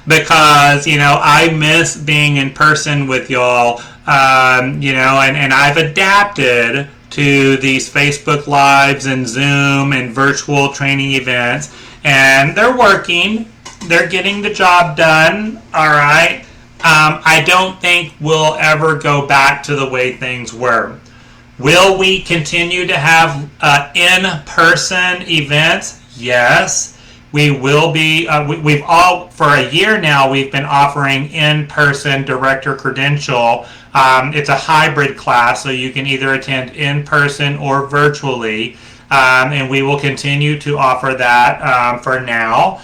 because, I miss being in person with y'all, and I've adapted to these Facebook Lives and Zoom and virtual training events, and they're working. They're getting the job done, all right? I don't think we'll ever go back to the way things were. Will we continue to have in-person events? Yes. We will be. We've all, for a year now, we've been offering in-person director credential. It's a hybrid class, so you can either attend in person or virtually. And we will continue to offer that for now.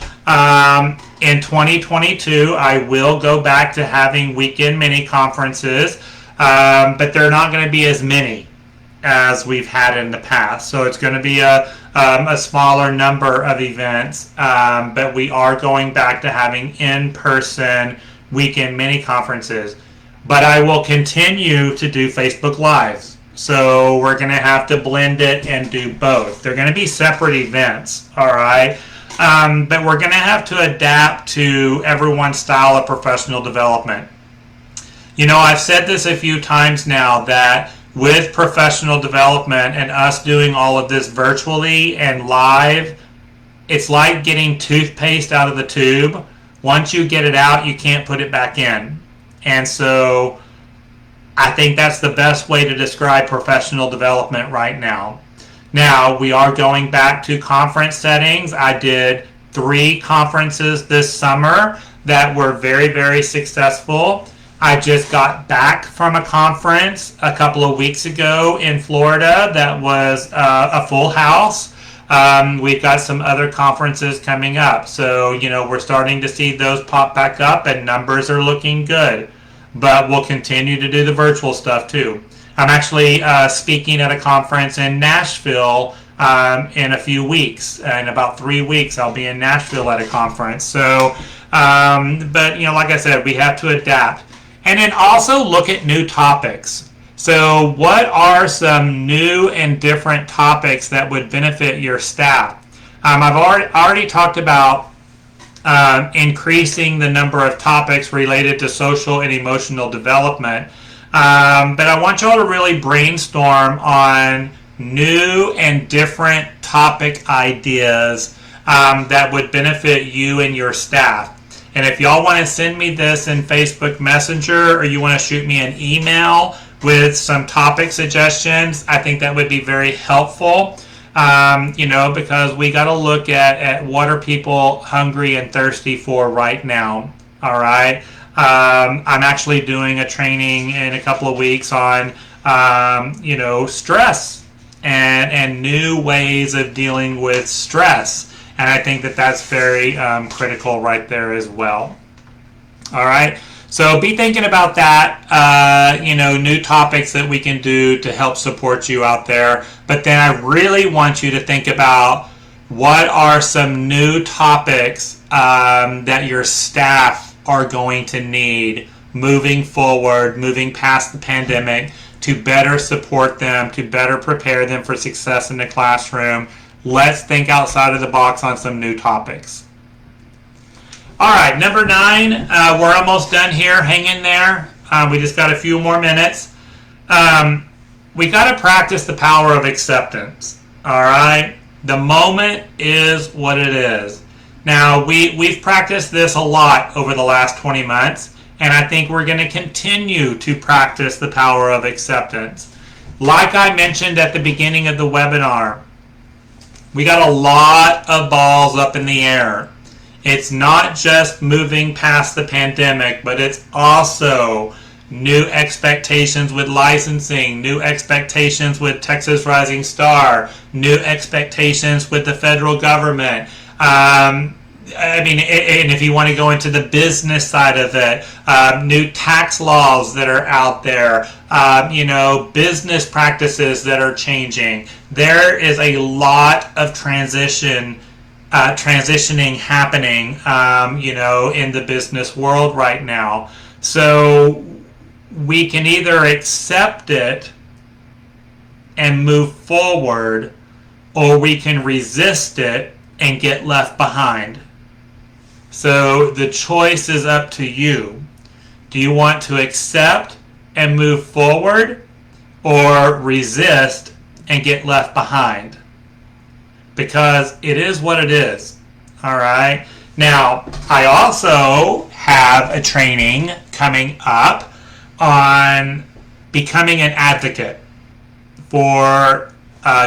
In 2022, I will go back to having weekend mini conferences, but they're not going to be as many as we've had in the past. So it's going to be a smaller number of events, but we are going back to having in-person weekend mini conferences. But I will continue to do Facebook Lives. So we're going to have to blend it and do both. They're going to be separate events, all right? But we're going to have to adapt to everyone's style of professional development. I've said this a few times now that with professional development and us doing all of this virtually and live, it's like getting toothpaste out of the tube. Once you get it out, you can't put it back in. And so I think that's the best way to describe professional development right now. Now, we are going back to conference settings. I did 3 conferences this summer that were very, very successful. I just got back from a conference a couple of weeks ago in Florida that was a full house. We've got some other conferences coming up. So, we're starting to see those pop back up and numbers are looking good. But we'll continue to do the virtual stuff too. I'm actually speaking at a conference in Nashville in a few weeks. In about 3 weeks, I'll be in Nashville at a conference. So, but like I said, we have to adapt. And then also look at new topics. So what are some new and different topics that would benefit your staff? I've already talked about increasing the number of topics related to social and emotional development. But I want y'all to really brainstorm on new and different topic ideas that would benefit you and your staff. And if y'all want to send me this in Facebook Messenger or you want to shoot me an email with some topic suggestions, I think that would be very helpful. Because we got to look at what are people hungry and thirsty for right now. All right. I'm actually doing a training in a couple of weeks on, stress and new ways of dealing with stress. And I think that that's very critical right there as well. All right. So be thinking about that, new topics that we can do to help support you out there. But then I really want you to think about what are some new topics that your staff are going to need moving forward, moving past the pandemic, to better support them, to better prepare them for success in the classroom. Let's think outside of the box on some new topics. All right, number 9, we're almost done here. Hang in there. We just got a few more minutes. We got to practice the power of acceptance. All right, the moment is what it is. Now, we've practiced this a lot over the last 20 months, and I think we're going to continue to practice the power of acceptance. Like I mentioned at the beginning of the webinar, we got a lot of balls up in the air. It's not just moving past the pandemic, but it's also new expectations with licensing, new expectations with Texas Rising Star, new expectations with the federal government. And if you want to go into the business side of it, new tax laws that are out there, business practices that are changing. There is a lot of transitioning happening, in the business world right now. So we can either accept it and move forward, or we can resist it and get left behind. So the choice is up to you. Do you want to accept and move forward, or resist and get left behind? Because it is what it is. All right. Now, I also have a training coming up on becoming an advocate for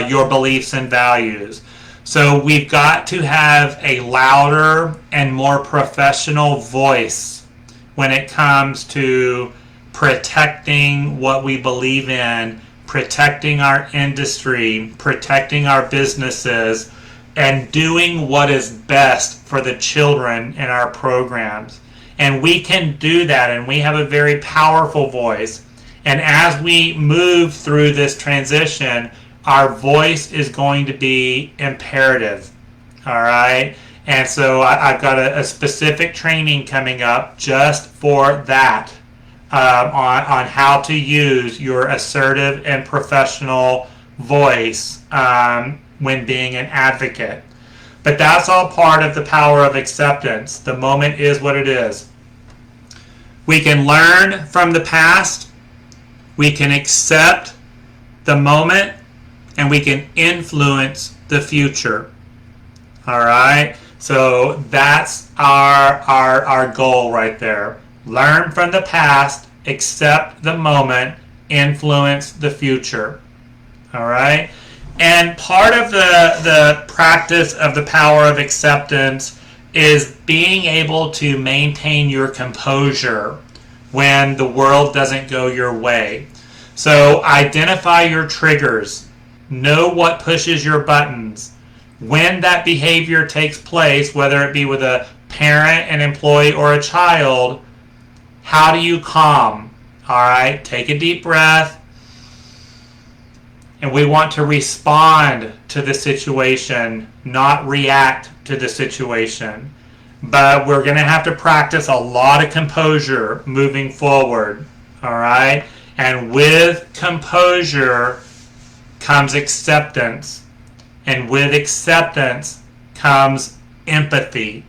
your beliefs and values. So we've got to have a louder and more professional voice when it comes to protecting what we believe in, protecting our industry, protecting our businesses, and doing what is best for the children in our programs. And we can do that, and we have a very powerful voice. And as we move through this transition, our voice is going to be imperative. All right? And so I've got a specific training coming up just for that. On how to use your assertive and professional voice when being an advocate. But that's all part of the power of acceptance. The moment is what it is. We can learn from the past, we can accept the moment, and we can influence the future. All right? So that's our goal right there. Learn from the past, accept the moment, influence the future. All right? And part of the practice of the power of acceptance is being able to maintain your composure when the world doesn't go your way. So identify your triggers. Know what pushes your buttons. When that behavior takes place, whether it be with a parent, an employee, or a child, how do you calm? All right, take a deep breath. And we want to respond to the situation, not react to the situation. But we're going to have to practice a lot of composure moving forward. All right? And with composure comes acceptance. And with acceptance comes empathy.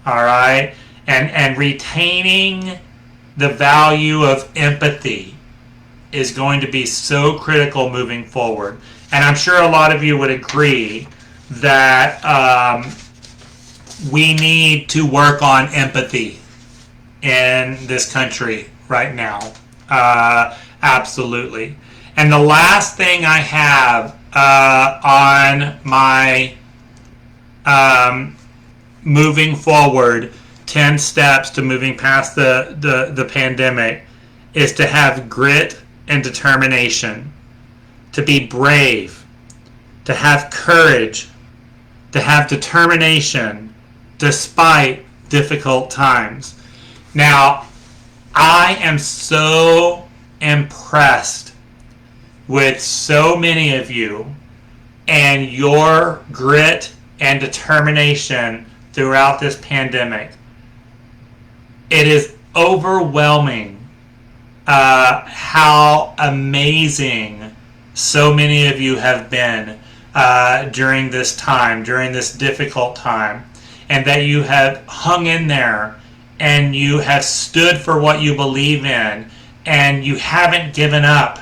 All right? And retaining the value of empathy is going to be so critical moving forward. And I'm sure a lot of you would agree that we need to work on empathy in this country right now. Absolutely. And the last thing I have on my moving forward 10 steps to moving past the pandemic is to have grit and determination, to be brave, to have courage, to have determination despite difficult times. Now, I am so impressed with so many of you and your grit and determination throughout this pandemic. It is overwhelming how amazing so many of you have been during this time, during this difficult time, and that you have hung in there and you have stood for what you believe in and you haven't given up.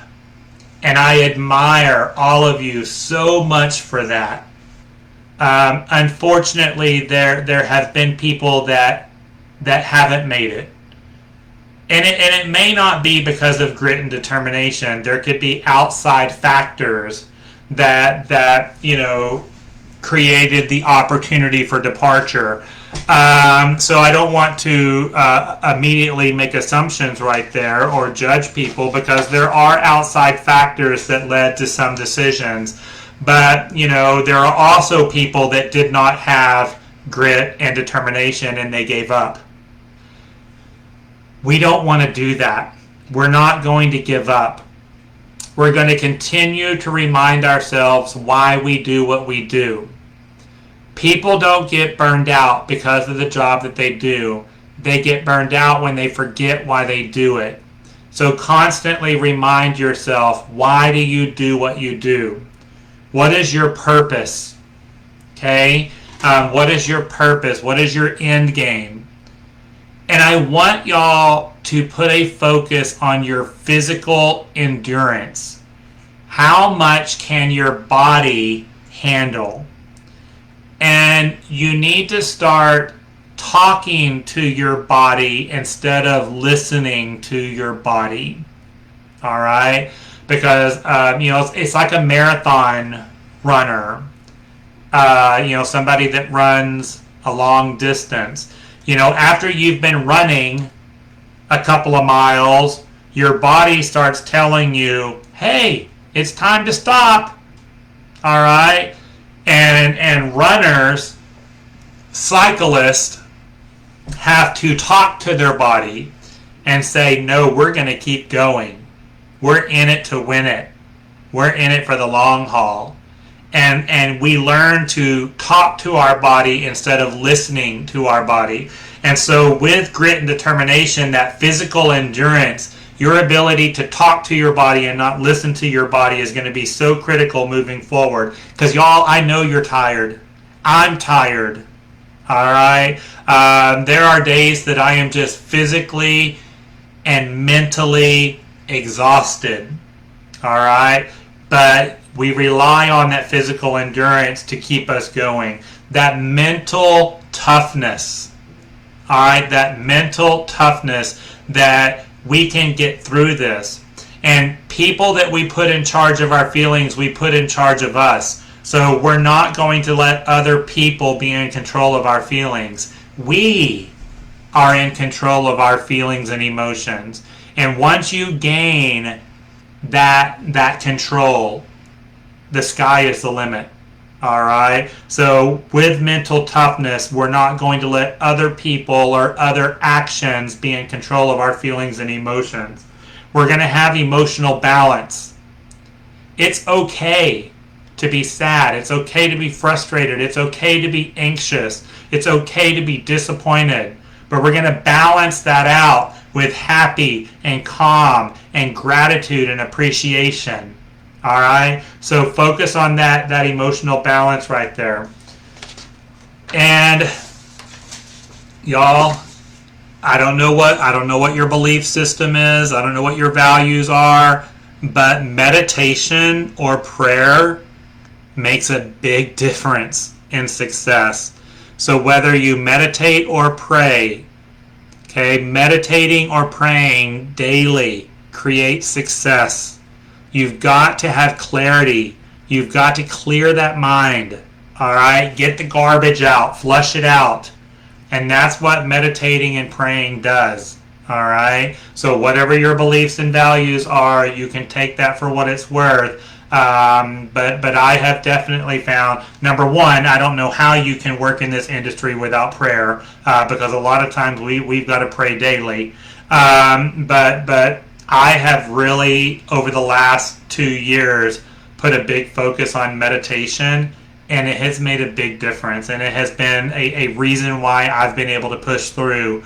And I admire all of you so much for that. Unfortunately, there have been people that haven't made it. And it may not be because of grit and determination. There could be outside factors that created the opportunity for departure. So I don't want to immediately make assumptions right there or judge people, because there are outside factors that led to some decisions. But, there are also people that did not have grit and determination and they gave up. We don't want to do that. We're not going to give up. We're going to continue to remind ourselves why we do what we do. People don't get burned out because of the job that they do. They get burned out when they forget why they do it. So constantly remind yourself, why do you do what you do? What is your purpose? Okay? What is your purpose? What is your end game? And I want y'all to put a focus on your physical endurance. How much can your body handle? And you need to start talking to your body instead of listening to your body. All right? Because, it's like a marathon runner. Somebody that runs a long distance. After you've been running a couple of miles, your body starts telling you, hey, it's time to stop. All right? And runners, cyclists, have to talk to their body and say, no, we're going to keep going. We're in it to win it. We're in it for the long haul. And we learn to talk to our body instead of listening to our body. And so with grit and determination, that physical endurance, your ability to talk to your body and not listen to your body is going to be so critical moving forward. Because y'all, I know you're tired. I'm tired. All right? There are days that I am just physically and mentally exhausted. All right? But we rely on that physical endurance to keep us going. That mental toughness. All right? That mental toughness that we can get through this. And people that we put in charge of our feelings, we put in charge of us. So we're not going to let other people be in control of our feelings. We are in control of our feelings and emotions. And once you gain that control, the sky is the limit. All right? So with mental toughness, we're not going to let other people or other actions be in control of our feelings and emotions. We're going to have emotional balance. It's okay to be sad. It's okay to be frustrated. It's okay to be anxious. It's okay to be disappointed. But we're going to balance that out with happy and calm and gratitude and appreciation. All right? So focus on that emotional balance right there. And y'all, I don't know what your belief system is. I don't know what your values are, but meditation or prayer makes a big difference in success. So whether you meditate or pray, okay, meditating or praying daily creates success. You've got to have clarity. You've got to clear that mind. All right? Get the garbage out. Flush it out. And that's what meditating and praying does. All right? So whatever your beliefs and values are, you can take that for what it's worth. But I have definitely found, number one, I don't know how you can work in this industry without prayer, because a lot of times we've got to pray daily. But I have really, over the last 2 years, put a big focus on meditation, and it has made a big difference, and it has been a reason why I've been able to push through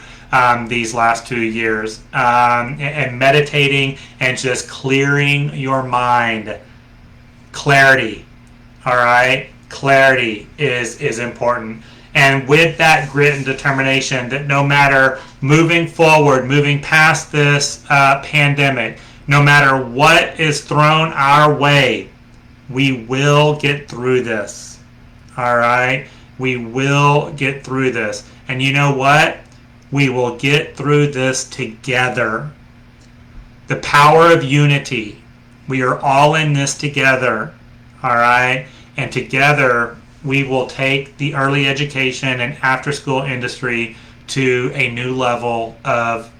these last 2 years, and meditating and just clearing your mind. Clarity, all right? Clarity is important. And with that grit and determination, that no matter moving forward, moving past this pandemic, no matter what is thrown our way, we will get through this. All right? We will get through this. And you know what? We will get through this together. The power of unity. We are all in this together. All right? And together, we will take the early education and after-school industry to a new level of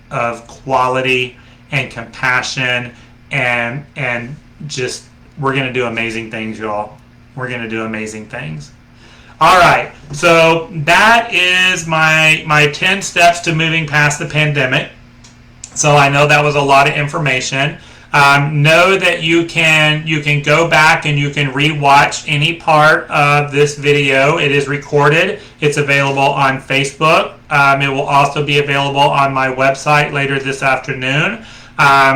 quality and compassion, and just, we're going to do amazing things, y'all. We're going to do amazing things. All right, so that is my 10 steps to moving past the pandemic. So I know that was a lot of information. Know that you can go back and you can rewatch any part of this video. It is recorded. It's available on Facebook. It will also be available on my website later this afternoon.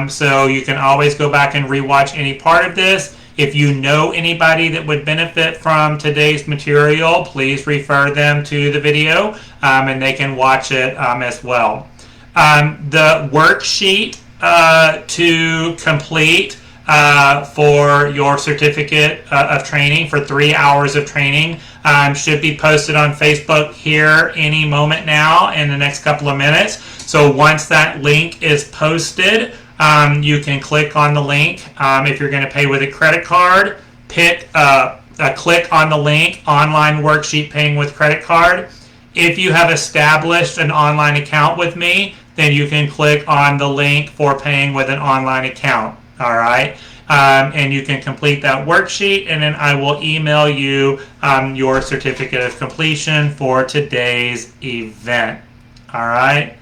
So you can always go back and rewatch any part of this. If you know anybody that would benefit from today's material, please refer them to the video, and they can watch it as well. The worksheet to complete for your certificate of training for 3 hours of training should be posted on Facebook here any moment now in the next couple of minutes. So once that link is posted, you can click on the link. If you're going to pay with a credit card, click on the link, online worksheet paying with credit card. If you have established an online account with me, then you can click on the link for paying with an online account. All right. And you can complete that worksheet, and then I will email you your certificate of completion for today's event. All right.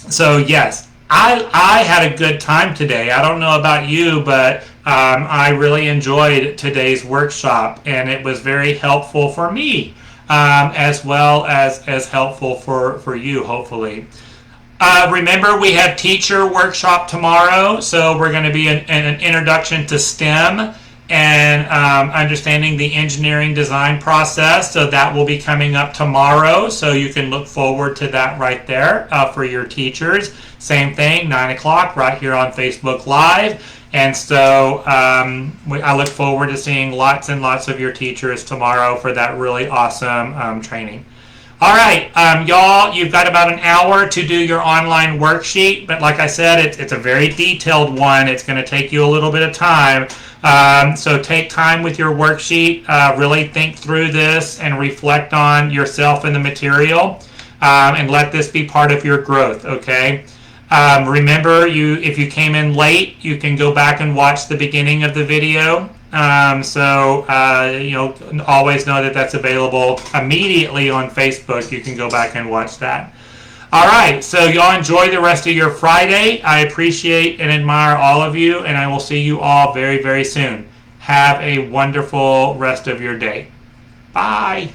So yes, I had a good time today. I don't know about you, but I really enjoyed today's workshop, and it was very helpful for me, as well as helpful for you, hopefully. Remember, we have teacher workshop tomorrow, so we're going to be an introduction to STEM and understanding the engineering design process. So that will be coming up tomorrow, so you can look forward to that right there for your teachers. Same thing, 9 o'clock right here on Facebook Live. And so I look forward to seeing lots and lots of your teachers tomorrow for that really awesome training. All right, y'all, you've got about an hour to do your online worksheet, but like I said, it's a very detailed one. It's going to take you a little bit of time. So take time with your worksheet, really think through this and reflect on yourself and the material, and let this be part of your growth, okay? Remember, if you came in late, you can go back and watch the beginning of the video. Always know that that's available immediately on Facebook. You can go back and watch that. All right, so y'all enjoy the rest of your Friday. I appreciate and admire all of you, and I will see you all very, very soon. Have a wonderful rest of your day. Bye.